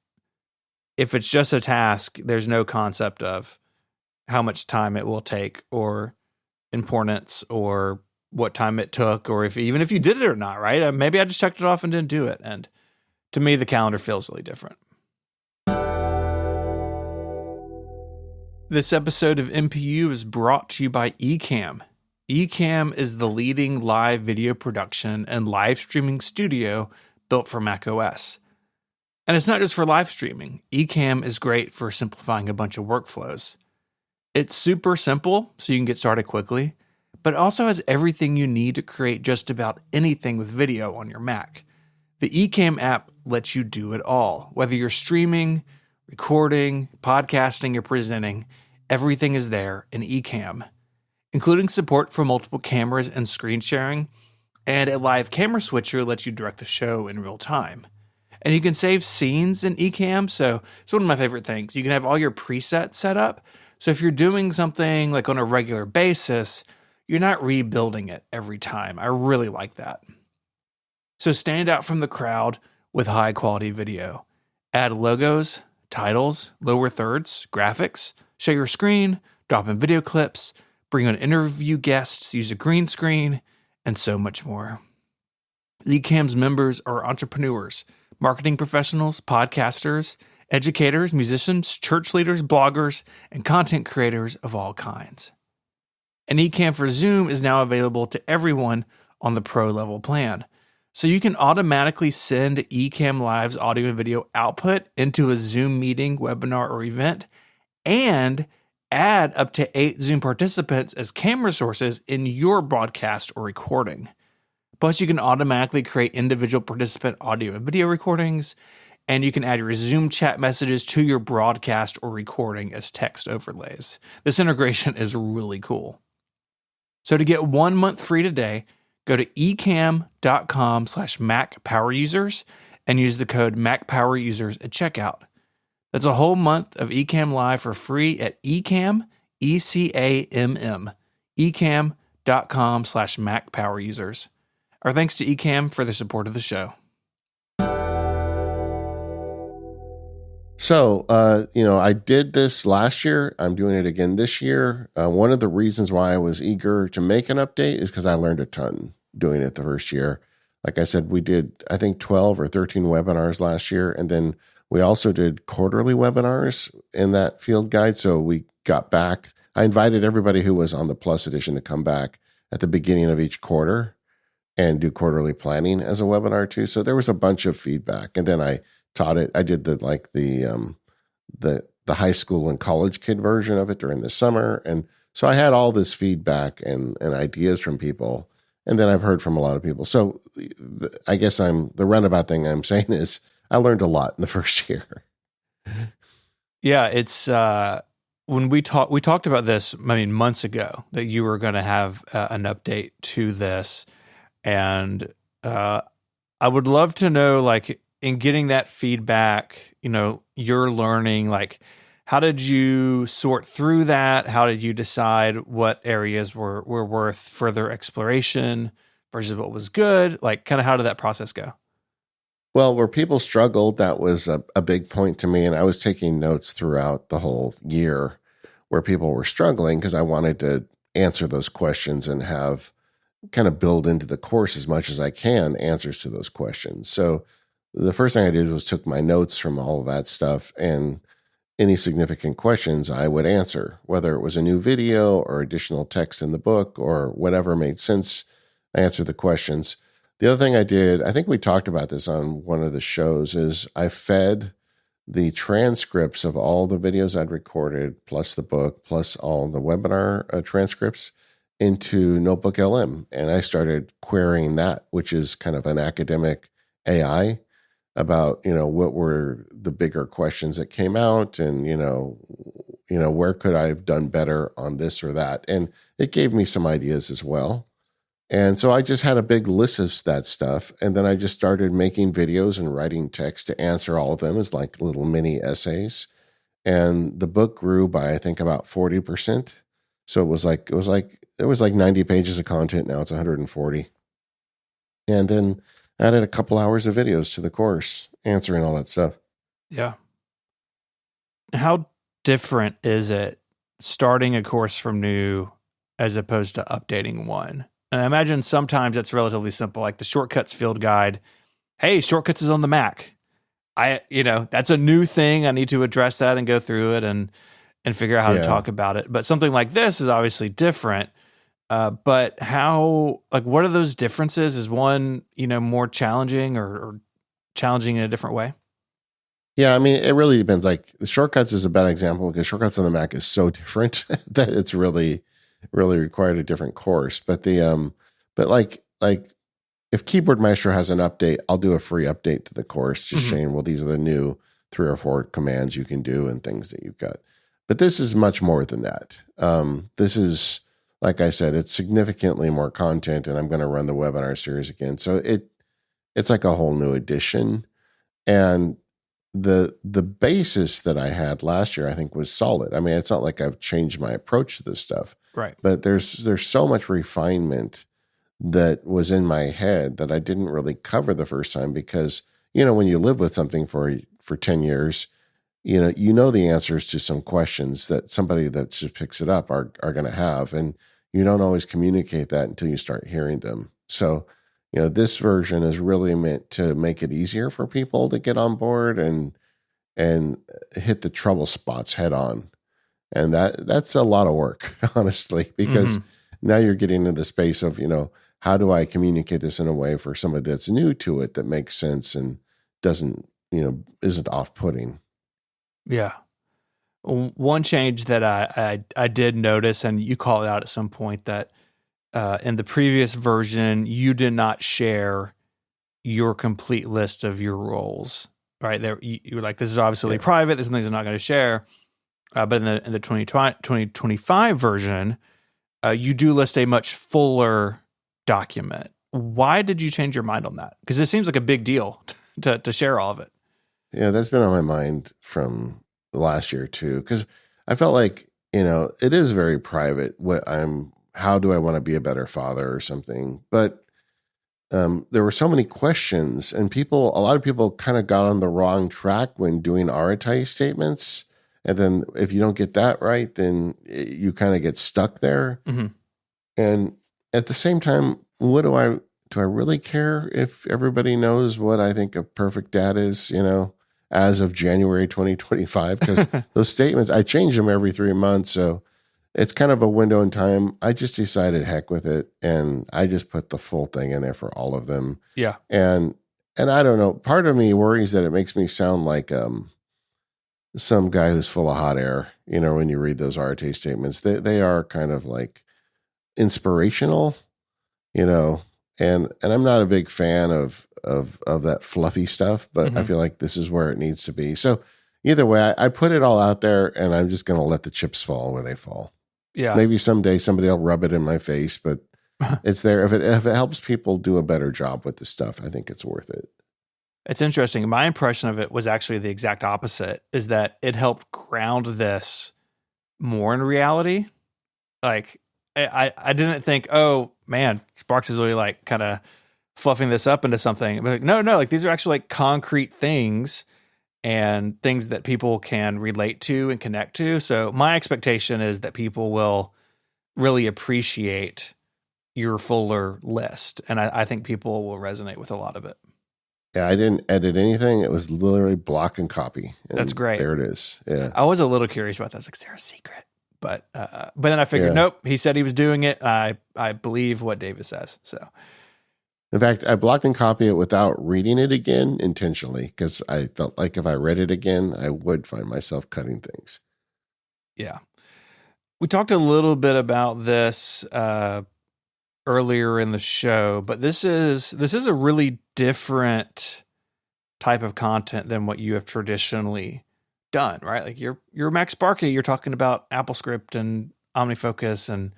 if it's just a task, there's no concept of how much time it will take or importance or what time it took, or even if you did it or not, right? Maybe I just checked it off and didn't do it. And to me, the calendar feels really different. This episode of MPU is brought to you by Ecamm. Ecamm is the leading live video production and live streaming studio built for macOS. And it's not just for live streaming. Ecamm is great for simplifying a bunch of workflows. It's super simple, so you can get started quickly, but it also has everything you need to create just about anything with video on your Mac. The Ecamm app lets you do it all. Whether you're streaming, recording, podcasting, or presenting, everything is there in Ecamm, including support for multiple cameras and screen sharing, and a live camera switcher lets you direct the show in real time. And you can save scenes in Ecamm, so it's one of my favorite things. You can have all your presets set up, so if you're doing something like on a regular basis, you're not rebuilding it every time. I really like that. So stand out from the crowd with high quality video. Add logos, titles, lower thirds, graphics, show your screen, drop in video clips, bring on interview guests, use a green screen, and so much more. Ecamm's members are entrepreneurs, marketing professionals, podcasters, educators, musicians, church leaders, bloggers, and content creators of all kinds. And Ecamm for Zoom is now available to everyone on the pro level plan. So you can automatically send Ecamm Live's audio and video output into a Zoom meeting, webinar, or event, and add up to 8 Zoom participants as camera sources in your broadcast or recording. Plus, you can automatically create individual participant audio and video recordings, and you can add your Zoom chat messages to your broadcast or recording as text overlays. This integration is really cool. So to get 1 month free today, go to ecamm.com/MacPowerUsers and use the code MacPowerUsers at checkout. That's a whole month of Ecamm Live for free at Ecamm, E-C-A-M-M, ecamm.com/MacPowerUsers. Our thanks to Ecamm for the support of the show. So, I did this last year. I'm doing it again this year. One of the reasons why I was eager to make an update is because I learned a ton doing it the first year. Like I said, we did, I think, 12 or 13 webinars last year. And then we also did quarterly webinars in that field guide. So we got back. I invited everybody who was on the Plus edition to come back at the beginning of each quarter and do quarterly planning as a webinar too. So there was a bunch of feedback. And then I taught it. I did the high school and college kid version of it during the summer. And so I had all this feedback and ideas from people. And then I've heard from a lot of people. So I guess the roundabout thing I'm saying is I learned a lot in the first year. Yeah, it's when we talked about this, months ago, that you were going to have an update to this. And I would love to know, like, in getting that feedback, you're learning, like, how did you sort through that? How did you decide what areas were worth further exploration versus what was good? Like, kind of how did that process go? Well, where people struggled, that was a big point to me. And I was taking notes throughout the whole year where people were struggling because I wanted to answer those questions and have kind of build into the course as much as I can answers to those questions. So the first thing I did was took my notes from all of that stuff, and any significant questions I would answer, whether it was a new video or additional text in the book or whatever made sense. I answered the questions. The other thing I did, I think we talked about this on one of the shows, is I fed the transcripts of all the videos I'd recorded, plus the book, plus all the webinar transcripts into Notebook LM. And I started querying that, which is kind of an academic AI about, what were the bigger questions that came out and, where could I have done better on this or that? And it gave me some ideas as well. And so I just had a big list of that stuff. And then I just started making videos and writing text to answer all of them as like little mini essays. And the book grew by, I think, about 40%. So it was like 90 pages of content. Now it's 140. And then added a couple hours of videos to the course, answering all that stuff. Yeah. How different is it starting a course from new as opposed to updating one? And I imagine sometimes it's relatively simple, like the shortcuts field guide. Hey, shortcuts is on the Mac. That's a new thing. I need to address that and go through it and figure out how to talk about it. But something like this is obviously different. But what are those differences? Is one, more challenging or challenging in a different way? Yeah, it really depends. Like the shortcuts is a bad example because shortcuts on the Mac is so different that it's really, really required a different course. But but like if Keyboard Maestro has an update, I'll do a free update to the course, just saying, well, these are the new 3 or 4 commands you can do and things that you've got. But this is much more than that. This is, like I said, it's significantly more content, and I'm going to run the webinar series again. So it's like a whole new edition. And the basis that I had last year, I think, was solid. I mean, it's not like I've changed my approach to this stuff, Right. but there's so much refinement that was in my head that I didn't really cover the first time because, when you live with something for 10 years, you know the answers to some questions that somebody that just picks it up are going to have, and you don't always communicate that until you start hearing them. So, this version is really meant to make it easier for people to get on board and hit the trouble spots head on. And that's a lot of work, honestly, because now you're getting into the space of, how do I communicate this in a way for somebody that's new to it that makes sense and doesn't, isn't off-putting. Yeah. One change that I did notice, and you called it out at some point, that in the previous version, you did not share your complete list of your roles, right? There, you were like, this is obviously private. There's something I'm not going to share. But in the 2025 version, you do list a much fuller document. Why did you change your mind on that? Because it seems like a big deal to share all of it. Yeah, that's been on my mind from last year too, because I felt like, it is very private how do I want to be a better father or something. But there were so many questions, and a lot of people kind of got on the wrong track when doing RTI statements. And then if you don't get that right, then you kind of get stuck there. Mm-hmm. And at the same time, do I really care if everybody knows what I think a perfect dad is, as of January 2025? Because those statements, I change them every 3 months. So it's kind of a window in time. I just decided heck with it. And I just put the full thing in there for all of them. Yeah. And I don't know, part of me worries that it makes me sound like some guy who's full of hot air, when you read those RTA statements. They are kind of like inspirational, and I'm not a big fan of that fluffy stuff, but I feel like this is where it needs to be. So either way, I put it all out there, and I'm just going to let the chips fall where they fall. Yeah. Maybe someday somebody will rub it in my face, but it's there. If it helps people do a better job with this stuff, I think it's worth it. It's interesting. My impression of it was actually the exact opposite, is that it helped ground this more in reality. Like, I didn't think, oh man, Sparks is really like kind of fluffing this up into something. But no, like these are actually like concrete things and things that people can relate to and connect to. So my expectation is that people will really appreciate your fuller list. And I think people will resonate with a lot of it. Yeah, I didn't edit anything. It was literally block and copy. And that's great. There it is. Yeah. I was a little curious about that. I was like, is there a secret? But then I figured, nope, he said he was doing it. I believe what David says. So, in fact, I blocked and copied it without reading it again intentionally, because I felt like if I read it again, I would find myself cutting things. Yeah. We talked a little bit about this earlier in the show, but this is a really different type of content than what you have traditionally done, right? Like you're Max Sparky, you're talking about AppleScript and OmniFocus, and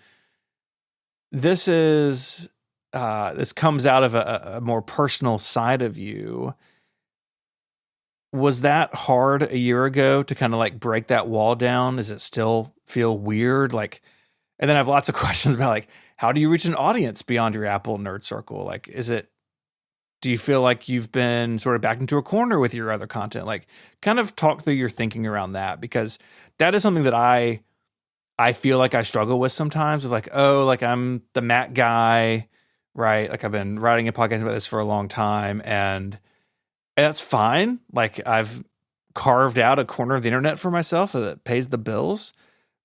this is this comes out of a more personal side of you. Was that hard a year ago to kind of like break that wall down? Does it still feel weird? Like, and then I have lots of questions about like, how do you reach an audience beyond your Apple nerd circle? Like, do you feel like you've been sort of backed into a corner with your other content? Like, kind of talk through your thinking around that, because that is something that I feel like I struggle with sometimes, with like, oh, like I'm the Mac guy, right? Like I've been writing a podcast about this for a long time, and that's fine. Like I've carved out a corner of the internet for myself that pays the bills,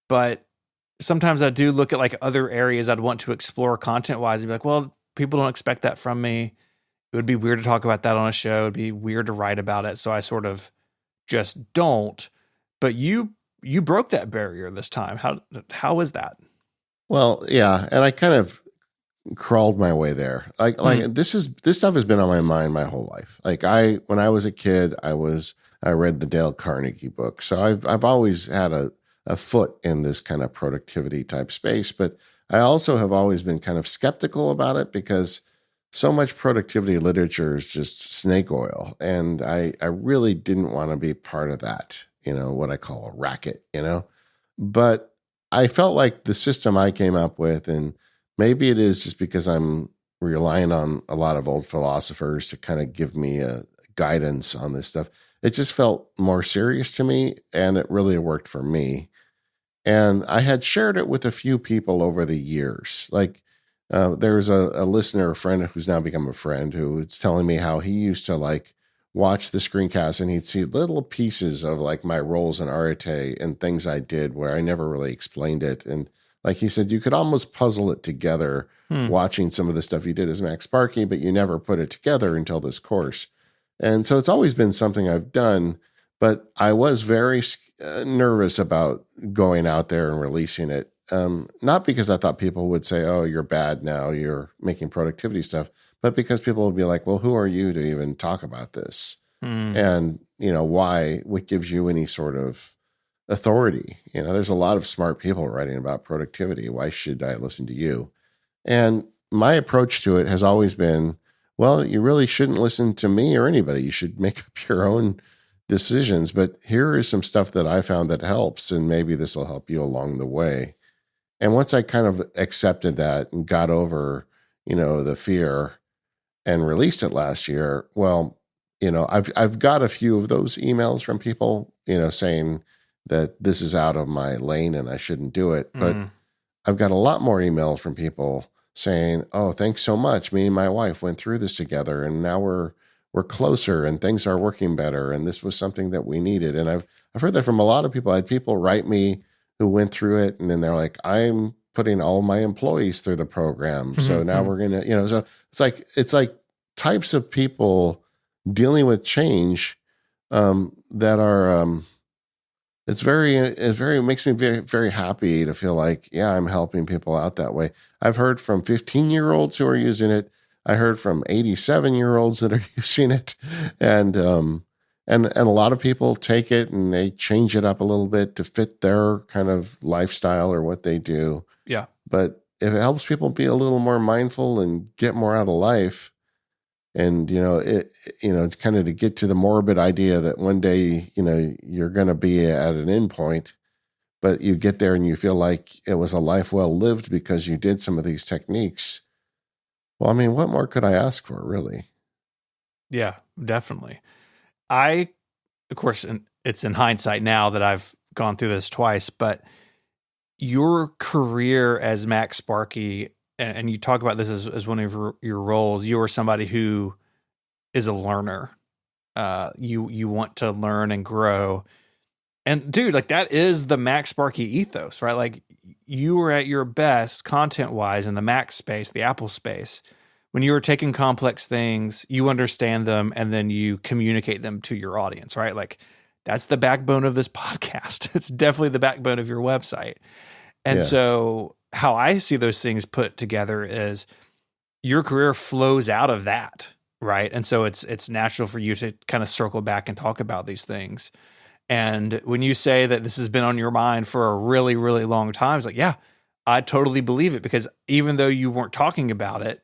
but sometimes I do look at like other areas I'd want to explore content wise and be like, well, people don't expect that from me. It would be weird to talk about that on a show. It'd be weird to write about it. So I sort of just don't. But you broke that barrier this time. How is that? Well, yeah, and I kind of crawled my way there. Like this stuff has been on my mind my whole life. Like when I was a kid, I read the Dale Carnegie book. So I've always had a foot in this kind of productivity type space, but I also have always been kind of skeptical about it because so much productivity literature is just snake oil. And I really didn't want to be part of that, what I call a racket, But I felt like the system I came up with, and maybe it is just because I'm relying on a lot of old philosophers to kind of give me a guidance on this stuff. It just felt more serious to me, and it really worked for me. And I had shared it with a few people over the years. Like there was a listener, a friend who's now become a friend, who was telling me how he used to like watch the screencast and he'd see little pieces of like my roles in Arete and things I did where I never really explained it. And like he said, you could almost puzzle it together watching some of the stuff you did as MacSparky, but you never put it together until this course. And so it's always been something I've done, but I was very nervous about going out there and releasing it. Not because I thought people would say, oh, you're bad now, you're making productivity stuff, but because people would be like, well, who are you to even talk about this? And, why, what gives you any sort of authority? There's a lot of smart people writing about productivity. Why should I listen to you? And my approach to it has always been, well, you really shouldn't listen to me or anybody. You should make up your own decisions. But here is some stuff that I found that helps, and maybe this will help you along the way. And once I kind of accepted that and got over, the fear and released it last year, well, I've got a few of those emails from people, saying that this is out of my lane and I shouldn't do it. But I've got a lot more emails from people saying, oh, thanks so much. Me and my wife went through this together and now we're closer and things are working better. And this was something that we needed. And I've heard that from a lot of people. I had people write me who went through it, and then they're like, I'm putting all my employees through the program. So now we're going to, so it's like types of people dealing with change that are, it makes me very, very happy to feel like, yeah, I'm helping people out that way. I've heard from 15-year-olds who are using it. I heard from 87-year-olds that are using it. And a lot of people take it and they change it up a little bit to fit their kind of lifestyle or what they do. Yeah. But if it helps people be a little more mindful and get more out of life, and, kind of to get to the morbid idea that one day, you're going to be at an end point, but you get there and you feel like it was a life well lived because you did some of these techniques. Well, I mean, what more could I ask for, really? Yeah, definitely. Of course, it's in hindsight now that I've gone through this twice, but your career as MacSparky, and you talk about this as one of your roles, you are somebody who is a learner. You want to learn and grow. And dude, like that is the MacSparky ethos, right? Like you were at your best content-wise in the Mac space, the Apple space. When you were taking complex things, you understand them and then you communicate them to your audience, right? Like that's the backbone of this podcast. It's definitely the backbone of your website. And so how I see those things put together is your career flows out of that, right? And so it's natural for you to kind of circle back and talk about these things. And when you say that this has been on your mind for a really, really long time, it's like, yeah, I totally believe it, because even though you weren't talking about it,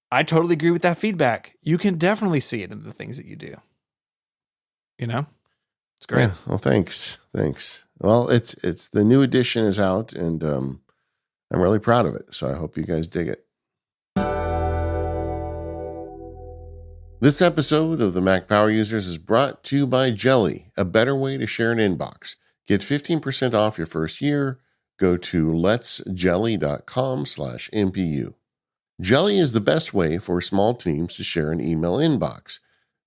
I totally agree with that feedback. You can definitely see it in the things that you do. It's great. Yeah. Well, thanks. Well, it's the new edition is out, and I'm really proud of it. So I hope you guys dig it. This episode of the Mac Power Users is brought to you by Jelly, a better way to share an inbox. Get 15% off your first year. Go to letsjelly.com/MPU. Jelly is the best way for small teams to share an email inbox.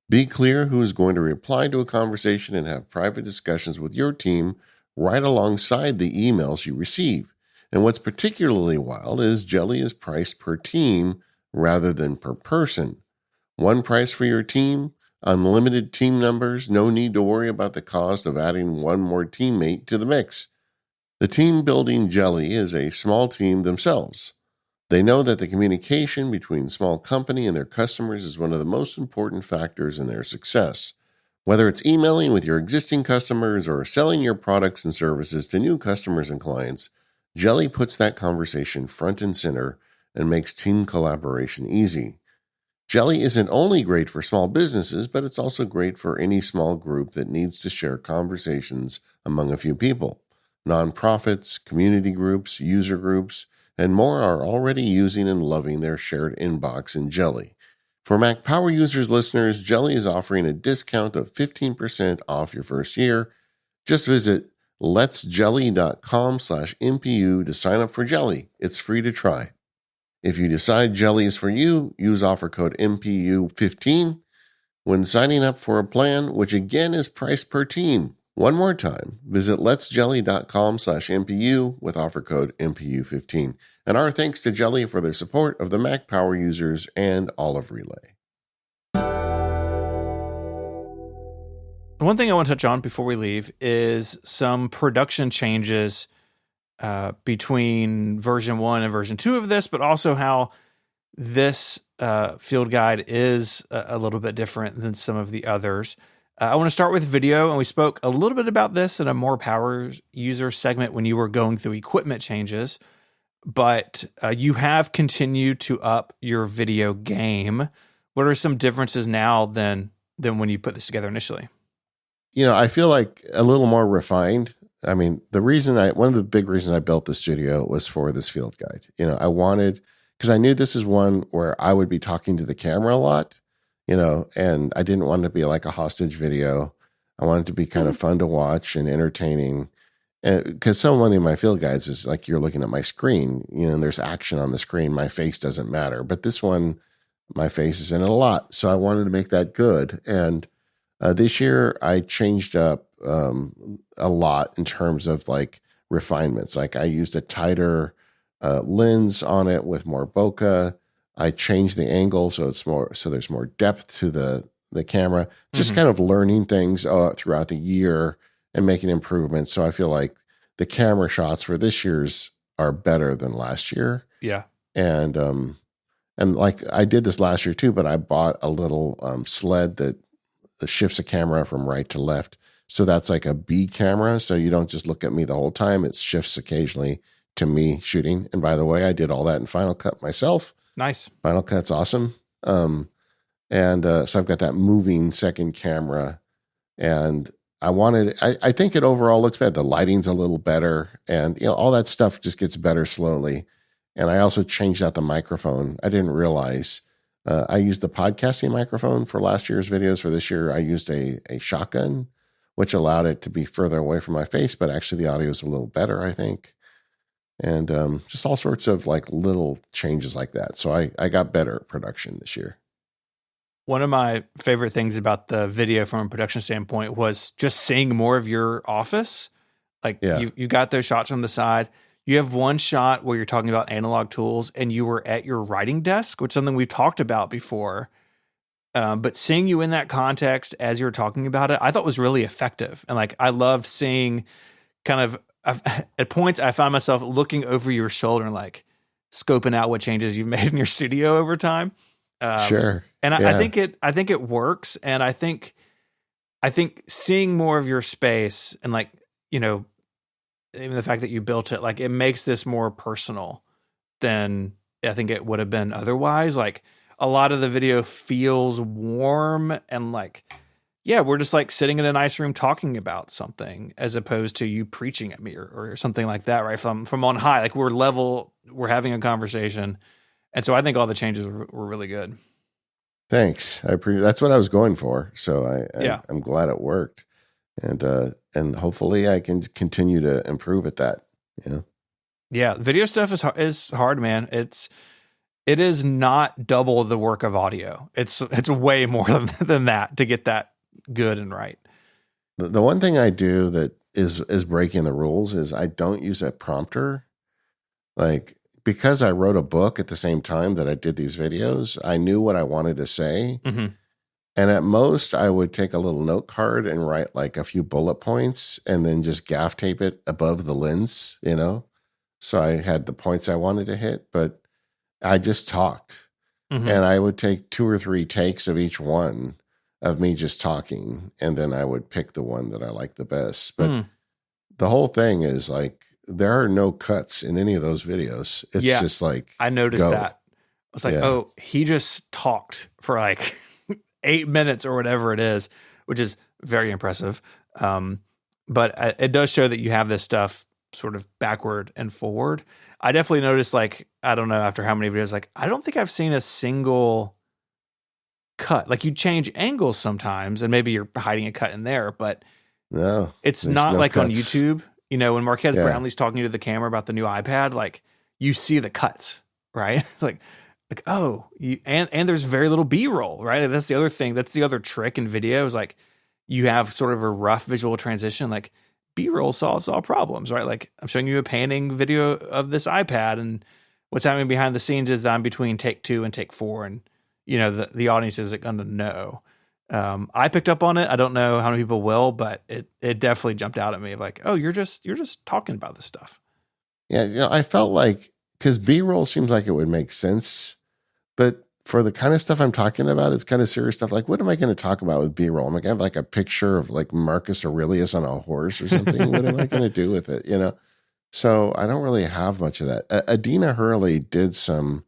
Be clear who is going to reply to a conversation and have private discussions with your team right alongside the emails you receive. And what's particularly wild is Jelly is priced per team rather than per person. One price for your team, unlimited team numbers, no need to worry about the cost of adding one more teammate to the mix. The team building Jelly is a small team themselves. They know that the communication between small company and their customers is one of the most important factors in their success. Whether it's emailing with your existing customers or selling your products and services to new customers and clients, Jelly puts that conversation front and center and makes team collaboration easy. Jelly isn't only great for small businesses, but it's also great for any small group that needs to share conversations among a few people. Nonprofits, community groups, user groups, and more are already using and loving their shared inbox in Jelly. For Mac Power Users listeners, Jelly is offering a discount of 15% off your first year. Just visit letsjelly.com/MPU to sign up for Jelly. It's free to try. If you decide Jelly is for you, use offer code MPU15 when signing up for a plan, which again is priced per team. One more time, visit letsjelly.com/MPU with offer code MPU15. And our thanks to Jelly for their support of the Mac Power Users and Olive Relay. One thing I want to touch on before we leave is some production changes between version 1 and version 2 of this, but also how this field guide is a little bit different than some of the others. I want to start with video, and we spoke a little bit about this in a more power user segment when you were going through equipment changes, but you have continued to up your video game. What are some differences now than when you put this together initially? I feel like a little more refined. I mean, one of the big reasons I built the studio was for this field guide. I wanted, because I knew this is one where I would be talking to the camera a lot, and I didn't want it to be like a hostage video. I wanted it to be kind of fun to watch and entertaining. And because so many of my field guides is like you're looking at my screen, and there's action on the screen. My face doesn't matter. But this one, my face is in it a lot. So I wanted to make that good. And this year I changed up a lot in terms of like refinements. Like I used a tighter lens on it with more bokeh. I changed the angle so there's more depth to the camera. Just kind of learning things throughout the year and making improvements. So I feel like the camera shots for this year's are better than last year. Yeah. And like I did this last year too, but I bought a little sled that shifts a camera from right to left. So that's like a B camera. So you don't just look at me the whole time. It shifts occasionally to me shooting. And by the way, I did all that in Final Cut myself. Nice. Final Cut's awesome. So I've got that moving second camera, and I think it overall looks better. The lighting's a little better, and all that stuff just gets better slowly. And I also changed out the microphone. I didn't realize I used the podcasting microphone for last year's videos. For this year, I used a shotgun, which allowed it to be further away from my face, but actually the audio is a little better, I think. And just all sorts of like little changes like that. So I got better at production this year. One of my favorite things about the video from a production standpoint was just seeing more of your office. Like you've got those shots on the side. You have one shot where you're talking about analog tools and you were at your writing desk, which is something we've talked about before. But seeing you in that context as you're talking about it, I thought was really effective. And like, I loved seeing kind of at points I found myself looking over your shoulder and like scoping out what changes you've made in your studio over time. Sure. And I think it works. And I think seeing more of your space and like, even the fact that you built it, like it makes this more personal than I think it would have been otherwise. Like a lot of the video feels warm and like, yeah, we're just like sitting in a nice room talking about something as opposed to you preaching at me or something like that, right? From on high, like we're having a conversation. And so I think all the changes were really good. Thanks. That's what I was going for. So I'm glad it worked. And hopefully I can continue to improve at that. Yeah. Video stuff is hard, man. It is not double the work of audio. It's way more than that to get that good and right. The one thing I do that is breaking the rules is I don't use a prompter. Like, because I wrote a book at the same time that I did these videos, I knew what I wanted to say. Mm-hmm. And at most, I would take a little note card and write like a few bullet points and then just gaff tape it above the lens, So I had the points I wanted to hit, but I just talked. Mhm. And I would take 2 or 3 takes of each one of me just talking. And then I would pick the one that I like the best. But the whole thing is like, there are no cuts in any of those videos. It's just like, I noticed go. that. I was like, oh, he just talked for like 8 minutes or whatever it is, which is very impressive. But it does show that you have this stuff sort of backward and forward. I definitely noticed, like, I don't know after how many videos, like, I don't think I've seen a single cut. Like, you change angles sometimes and maybe you're hiding a cut in there, but no, it's not like cuts on YouTube. When Marquez Brownlee's talking to the camera about the new iPad, like, you see the cuts, right? like, oh, and there's very little B-roll, right? That's the other thing. That's the other trick in video is like you have sort of a rough visual transition. Like B-roll solves all problems, right? Like I'm showing you a panning video of this iPad, and what's happening behind the scenes is that I'm between take 2 and take 4, and the audience isn't going to know. I picked up on it. I don't know how many people will, but it definitely jumped out at me of like, oh, you're just talking about this stuff. Yeah, I felt like because B-roll seems like it would make sense. But for the kind of stuff I'm talking about, it's kind of serious stuff. Like, what am I going to talk about with B-roll? I'm like, I have like a picture of like Marcus Aurelius on a horse or something. What am I going to do with it? So I don't really have much of that. Adina Hurley did some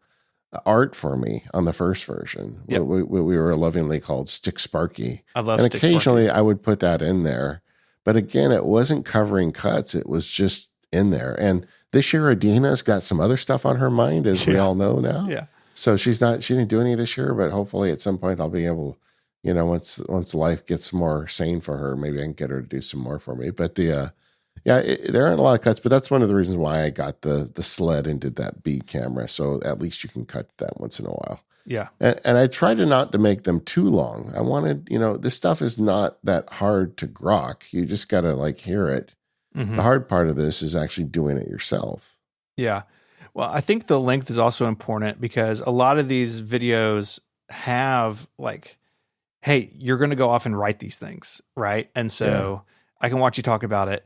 art for me on the first version. Yep. We were lovingly called Stick Sparky. I love and Stick occasionally Sparky. I would put that in there. But again, it wasn't covering cuts. It was just in there. And this year, Adina's got some other stuff on her mind, as we all know now. Yeah. So she didn't do any this year, but hopefully at some point I'll be able, once life gets more sane for her, maybe I can get her to do some more for me. But there aren't a lot of cuts, but that's one of the reasons why I got the sled and did that B camera. So at least you can cut that once in a while. Yeah. And I tried not to make them too long. I wanted, this stuff is not that hard to grok. You just got to like hear it. Mm-hmm. The hard part of this is actually doing it yourself. Yeah. Well, I think the length is also important because a lot of these videos have like, hey, you're going to go off and write these things, right? And so I can watch you talk about it.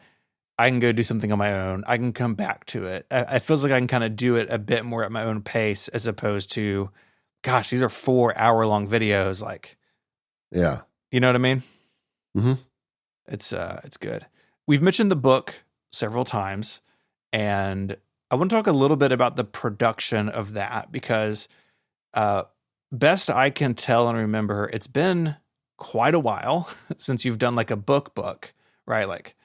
I can go do something on my own. I can come back to it. It feels like I can kind of do it a bit more at my own pace as opposed to, gosh, these are 4-hour-long videos. Like, yeah. You know what I mean? Mm-hmm. It's good. We've mentioned the book several times, and I want to talk a little bit about the production of that because best I can tell and remember, it's been quite a while since you've done like a book, right? Like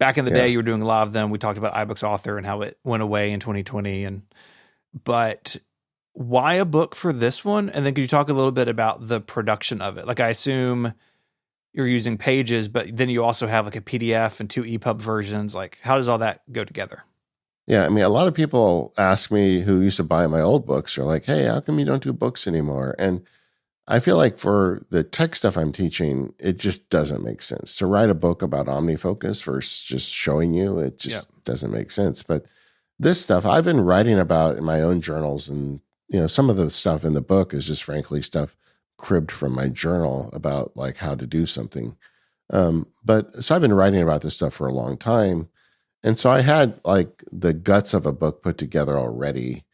back in the day, you were doing a lot of them. We talked about iBooks Author and how it went away in 2020. But why a book for this one? And then could you talk a little bit about the production of it? Like I assume you're using Pages, but then you also have like a PDF and 2 EPUB versions. Like how does all that go together? Yeah, I mean, a lot of people ask me who used to buy my old books are like, hey, how come you don't do books anymore? And I feel like for the tech stuff I'm teaching, it just doesn't make sense. To write a book about OmniFocus versus just showing you, it just doesn't make sense. But this stuff I've been writing about in my own journals, and some of the stuff in the book is just frankly stuff cribbed from my journal about like how to do something. But so I've been writing about this stuff for a long time. And so I had like the guts of a book put together already.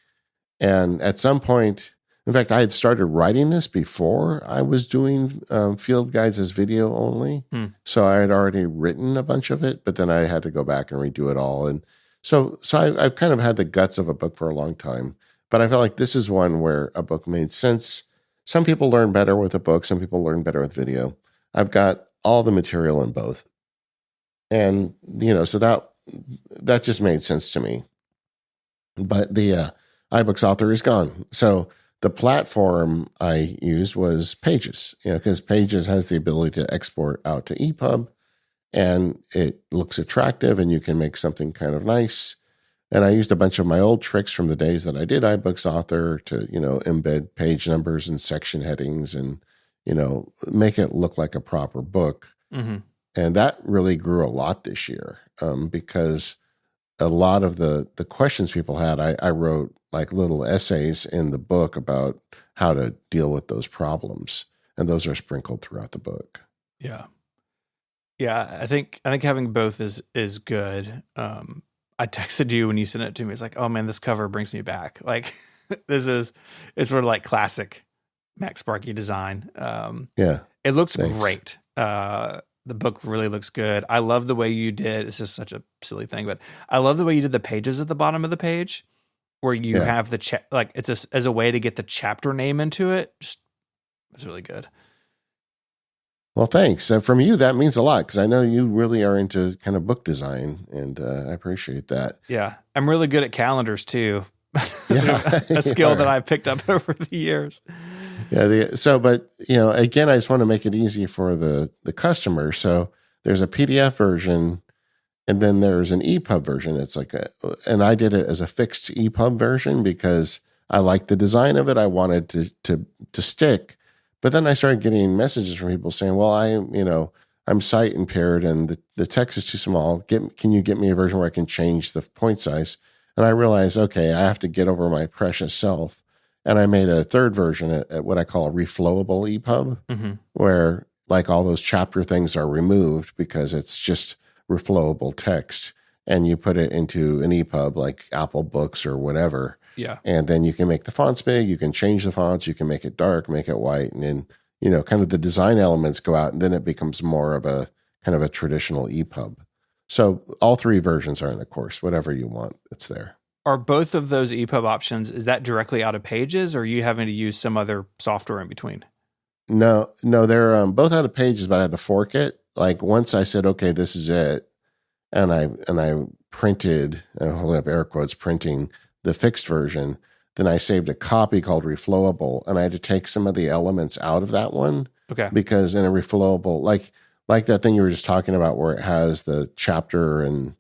And at some point, in fact, I had started writing this before I was doing field guides as video only. So I had already written a bunch of it, but then I had to go back and redo it all. And so I've kind of had the guts of a book for a long time, but I felt like this is one where a book made sense. Some people learn better with a book. Some people learn better with video. I've got all the material in both. And, so that just made sense to me. But the iBooks Author is gone. So the platform I used was Pages, because Pages has the ability to export out to EPUB, and it looks attractive, and you can make something kind of nice. And I used a bunch of my old tricks from the days that I did iBooks Author to, embed page numbers and section headings and, make it look like a proper book. Mm-hmm. And that really grew a lot this year because a lot of the questions people had, I wrote like little essays in the book about how to deal with those problems. and those are sprinkled throughout the book. Yeah. Yeah, I think having both is good. I texted you when you sent it to me. It's like, oh man, this cover brings me back. Like it's sort of like classic Max Sparky design. Yeah. It looks Thanks. great. The book really looks good. I love the way you did. This is such a silly thing, but I love the way you did the pages at the bottom of the page, where you have the like it's as a way to get the chapter name into it. Just it's really good. Well, thanks. From you, that means a lot because I know you really are into kind of book design, and I appreciate that. Yeah, I'm really good at calendars too. Yeah. a skill that I picked up over the years. Yeah. But again, I just want to make it easy for the customer. So there's a PDF version, and then there's an EPUB version. It's like and I did it as a fixed EPUB version because I liked the design of it. I wanted to stick. But then I started getting messages from people saying, well, I'm sight impaired and the text is too small. Can you get me a version where I can change the point size? And I realized, okay, I have to get over my precious self. And I made a third version at what I call a reflowable EPUB, where like all those chapter things are removed because it's just reflowable text. And you put it into an EPUB like Apple Books or whatever. Yeah. And then you can make the fonts big, you can change the fonts, you can make it dark, make it white. And then, kind of the design elements go out and then it becomes more of a kind of a traditional EPUB. So all three versions are in the course, whatever you want, it's there. Are both of those EPUB options, is that directly out of Pages or are you having to use some other software in between? No, they're both out of Pages, but I had to fork it. Like once I said, okay, this is it. And I printed, I'm holding up air quotes, printing the fixed version, then I saved a copy called Reflowable, and I had to take some of the elements out of that one. Okay. Because in a Reflowable, like that thing you were just talking about, where it has the chapter and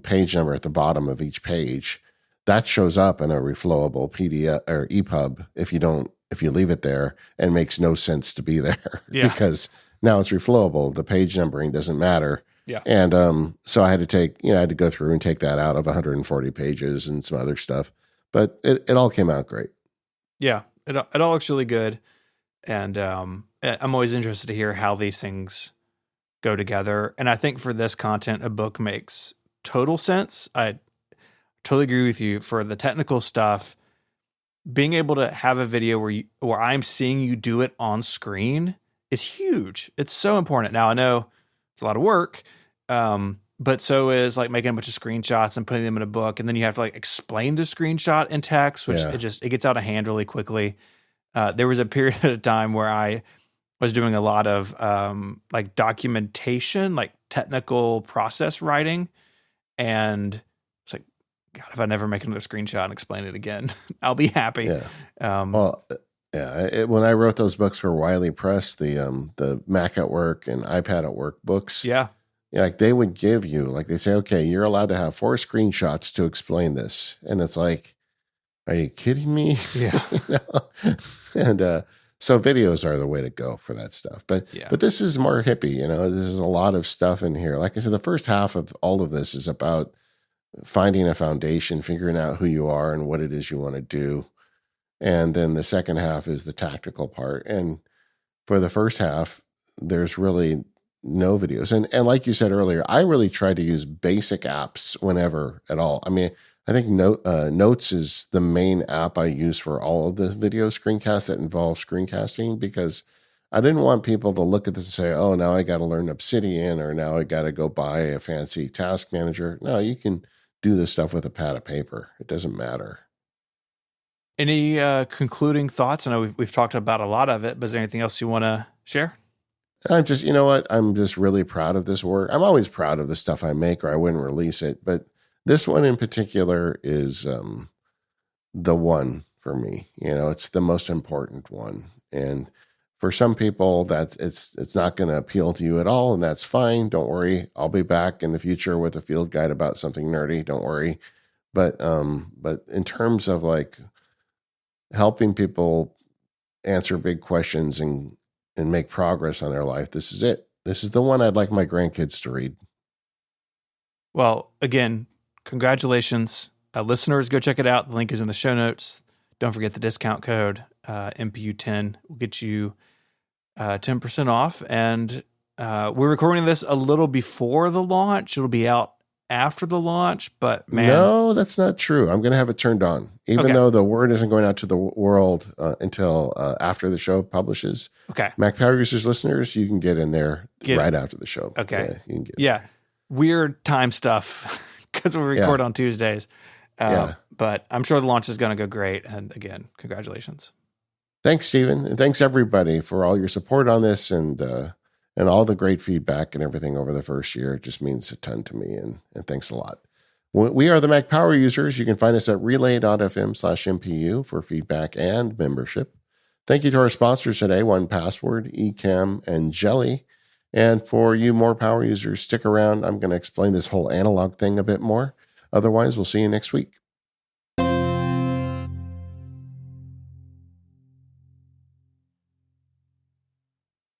page number at the bottom of each page, that shows up in a Reflowable PDF or EPUB if you leave it there, and makes no sense to be there. Yeah. Because now it's reflowable. The page numbering doesn't matter. Yeah. And so I had to go through and take that out of 140 pages and some other stuff. But it all came out great. Yeah. It all looks really good. And I'm always interested to hear how these things go together. And I think for this content, a book makes total sense. I totally agree with you. For the technical stuff, being able to have a video where I'm seeing you do it on screen is huge. It's so important. Now I know it's a lot of work, but so is like making a bunch of screenshots and putting them in a book, and then you have to like explain the screenshot in text, which it gets out of hand really quickly. There was a period of time where I was doing a lot of like documentation, like technical process writing, and it's like, God, if I never make another screenshot and explain it again, I'll be happy. Yeah. When I wrote those books for Wiley Press, the Mac at Work and iPad at Work books, like they would give you, like they say, okay, you're allowed to have 4 screenshots to explain this, and it's like, are you kidding me? Yeah. And so videos are the way to go for that stuff. But this is more hippie. There's a lot of stuff in here. Like I said, the first half of all of this is about finding a foundation, figuring out who you are and what it is you want to do. And then the second half is the tactical part. And for the first half, there's really no videos. And like you said earlier, I really try to use basic apps whenever at all. I mean, I think Notes is the main app I use for all of the video screencasts that involve screencasting, because I didn't want people to look at this and say, oh, now I got to learn Obsidian, or now I got to go buy a fancy task manager. No, you can do this stuff with a pad of paper. It doesn't matter. Any concluding thoughts? I know we've talked about a lot of it, but is there anything else you want to share? I'm just, you know what? I'm just really proud of this work. I'm always proud of the stuff I make, or I wouldn't release it. But this one in particular is the one for me. It's the most important one. And for some people, it's not going to appeal to you at all, and that's fine. Don't worry. I'll be back in the future with a field guide about something nerdy. Don't worry. But in terms of like helping people answer big questions and make progress on their life, this is it. This is the one I'd like my grandkids to read. Well, again, congratulations. Listeners, go check it out. The link is in the show notes. Don't forget the discount code, MPU10 will get you 10% off. And we're recording this a little before the launch. It'll be out after the launch, but man. No, that's not true. I'm going to have it turned on, even though the word isn't going out to the world until after the show publishes. Okay. Mac Power Users listeners, you can get in there right after the show. Okay. Yeah, you can get weird time stuff because we record on Tuesdays. But I'm sure the launch is going to go great. And again, congratulations. Thanks, Stephen. And thanks, everybody, for all your support on this and all the great feedback and everything over the first year. It just means a ton to me, and thanks a lot. We are the Mac Power Users. You can find us at relay.fm/MPU for feedback and membership. Thank you to our sponsors today, 1Password, Ecamm, and Jelly. And for you more power users, stick around. I'm going to explain this whole analog thing a bit more. Otherwise, we'll see you next week.